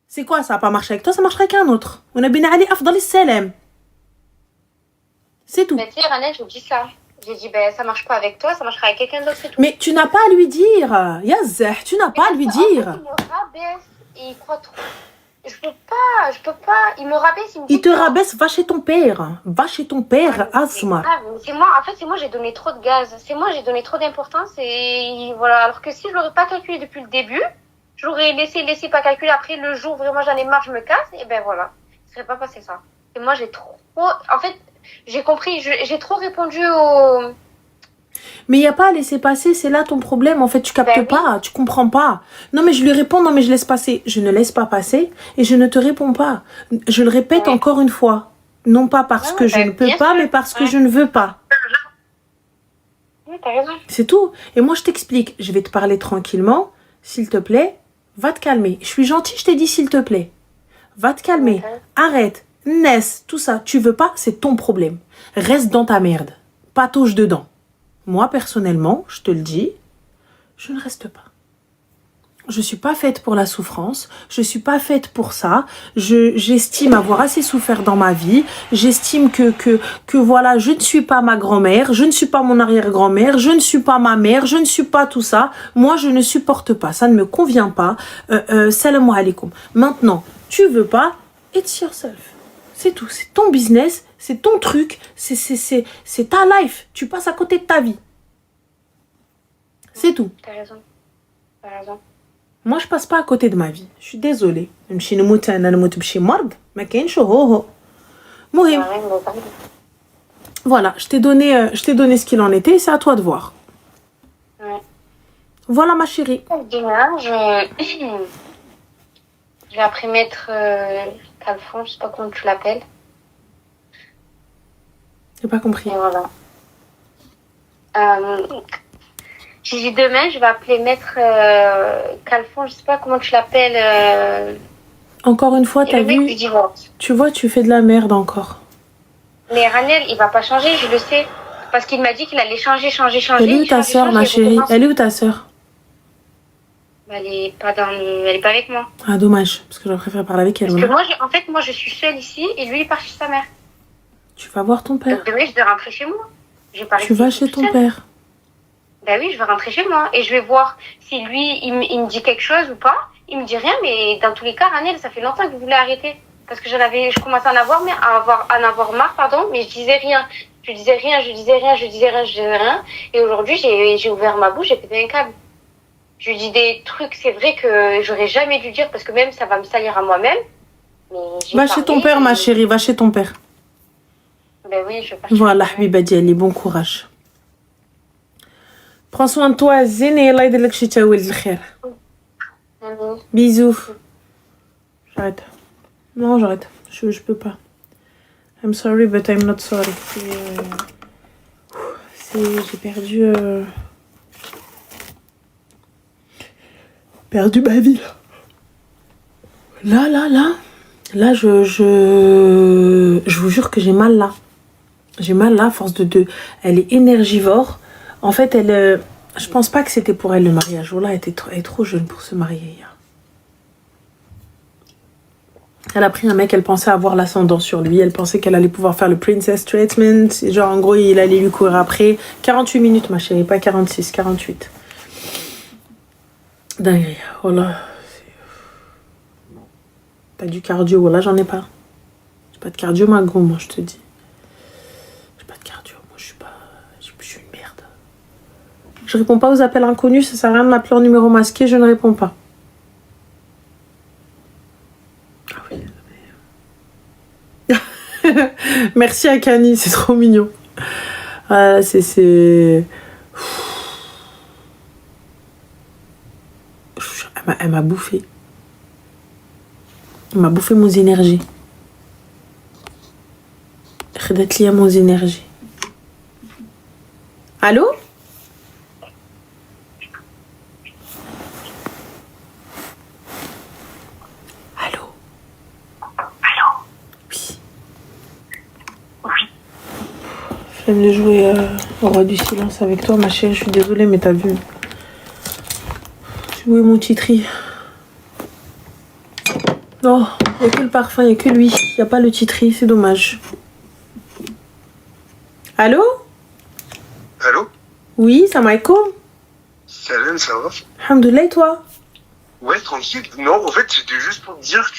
C'est quoi, ça n'a pas marché avec toi, ça marchera avec un autre. On a bin Ali afdal salam. C'est tout. Mais tu sais, Ranel, je vous dis ça. J'ai dit, ben, ça marche pas avec toi, ça marchera avec quelqu'un d'autre, c'est tout. Mais tu n'as pas à lui dire. Yazah, tu n'as pas à lui dire. En fait, il me rabaisse et il croit trop. Je peux pas. Il me rabaisse, il me dit. Il te rabaisse, va chez ton père. Va chez ton père, Asma. C'est moi, en fait, c'est moi, j'ai donné trop de gaz. C'est moi, j'ai donné trop d'importance et voilà. Alors que si je l'aurais pas calculé depuis le début, je l'aurais laissé pas calculer. Après, le jour vraiment j'en ai marre, je me casse, et ben voilà. Il serait pas passé ça. Et moi, j'ai trop. En fait, j'ai compris, j'ai trop répondu au. Mais il n'y a pas à laisser passer, c'est là ton problème. En fait, tu captes pas, tu comprends pas. Non, mais je lui réponds, non, mais je laisse passer. Je ne laisse pas passer et je ne te réponds pas. Je le répète encore une fois. Non pas parce que je ne peux pas, mais parce que je ne veux pas. Oui, t'as raison. C'est tout. Et moi, je t'explique. Je vais te parler tranquillement. S'il te plaît, va te calmer. Je suis gentille, je t'ai dit s'il te plaît. Va te calmer. Arrête. Ness, tout ça. Tu veux pas, c'est ton problème. Reste dans ta merde. Patauge dedans. Moi, personnellement, je te le dis, je ne reste pas. Je suis pas faite pour la souffrance. Je suis pas faite pour ça. J'estime avoir assez souffert dans ma vie. J'estime que voilà, je ne suis pas ma grand-mère. Je ne suis pas mon arrière-grand-mère. Je ne suis pas ma mère. Je ne suis pas tout ça. Moi, je ne supporte pas. Ça ne me convient pas. Salam alaikum. Maintenant, tu veux pas, it's yourself. C'est tout. C'est ton business. C'est ton truc, c'est ta life. Tu passes à côté de ta vie. C'est tout. T'as raison. T'as raison. Moi, je passe pas à côté de ma vie. Je suis désolée. Voilà, je t'ai donné ce qu'il en était. C'est à toi de voir. Ouais. Voilà, ma chérie. Demain, je vais après mettre Calfon, je sais pas comment tu l'appelles. J'ai pas compris. Et voilà. J'ai dit demain, je vais appeler maître Calfon, je sais pas comment tu l'appelles. Encore une fois, t'as vu. Tu vois, tu fais de la merde encore. Mais Ranel, il va pas changer, je le sais. Parce qu'il m'a dit qu'il allait changer. Elle est où ta sœur, ma chérie? Elle est où ta sœur? Elle est pas avec moi. Ah, dommage, parce que je préfère parler avec elle. Parce que moi, je suis seule ici et lui, il part chez sa mère. Tu vas voir ton père. Donc demain, je vais rentrer chez moi. Tu vas chez ton père. Ben oui, je vais rentrer chez moi et je vais voir si lui, il me dit quelque chose ou pas. Il me dit rien, mais dans tous les cas, Ranel, ça fait longtemps que vous voulez arrêter. Parce que je commençais à en avoir marre, pardon, mais je disais rien. Je disais rien. Et aujourd'hui, j'ai ouvert ma bouche, j'ai pété un câble. Je lui dis des trucs, c'est vrai que j'aurais jamais dû dire parce que même ça va me salir à moi-même. Mais va chez ton père, ma chérie, va chez ton père. Ben oui, je vais pas. Voilà, Habiba Diali, bon courage. Prends soin de toi, Zéné, Allah يدير لك شتاء ولد الخير. Bisous. J'arrête. Non, j'arrête. Je peux pas. I'm sorry, but I'm not sorry. J'ai perdu ma vie, là. Là, je vous jure que j'ai mal là. J'ai mal là, à force de... Elle est énergivore. En fait, je pense pas que c'était pour elle le mariage. Voilà, elle est trop jeune pour se marier. Elle a pris un mec, elle pensait avoir l'ascendant sur lui. Elle pensait qu'elle allait pouvoir faire le princess treatment. Genre, en gros, il allait lui courir après. 48 minutes, ma chérie, pas 46, 48. Dingue, voilà. T'as du cardio, voilà, j'en ai pas. J'ai pas de cardio, ma go, moi, je te dis. J'ai pas de cardio, moi, je suis une merde. Je réponds pas aux appels inconnus, ça sert à rien de m'appeler en numéro masqué, je ne réponds pas. Ah oui. Merci à Kani, c'est trop mignon. Voilà, c'est... Elle m'a bouffé. Elle m'a bouffé mon énergie. خدت لي mon énergie. Allô? Allô? Allô? Oui. Oui. Flemme de jouer au roi du silence avec toi, ma chérie. Je suis désolée, mais t'as vu. Où est mon titri? Non, il n'y a que le parfum, il n'y a que lui. Il n'y a pas le titri, c'est dommage. Allô? Allô? Oui, salam alaikum. Salam, ça va? Alhamdoulilah, et toi? Ouais, tranquille. Non, en fait, c'était juste pour te dire que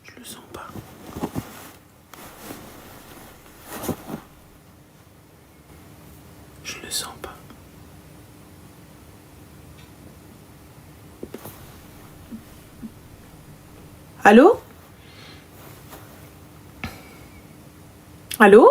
Je le sens pas. Je le sens pas. Allô? Allô?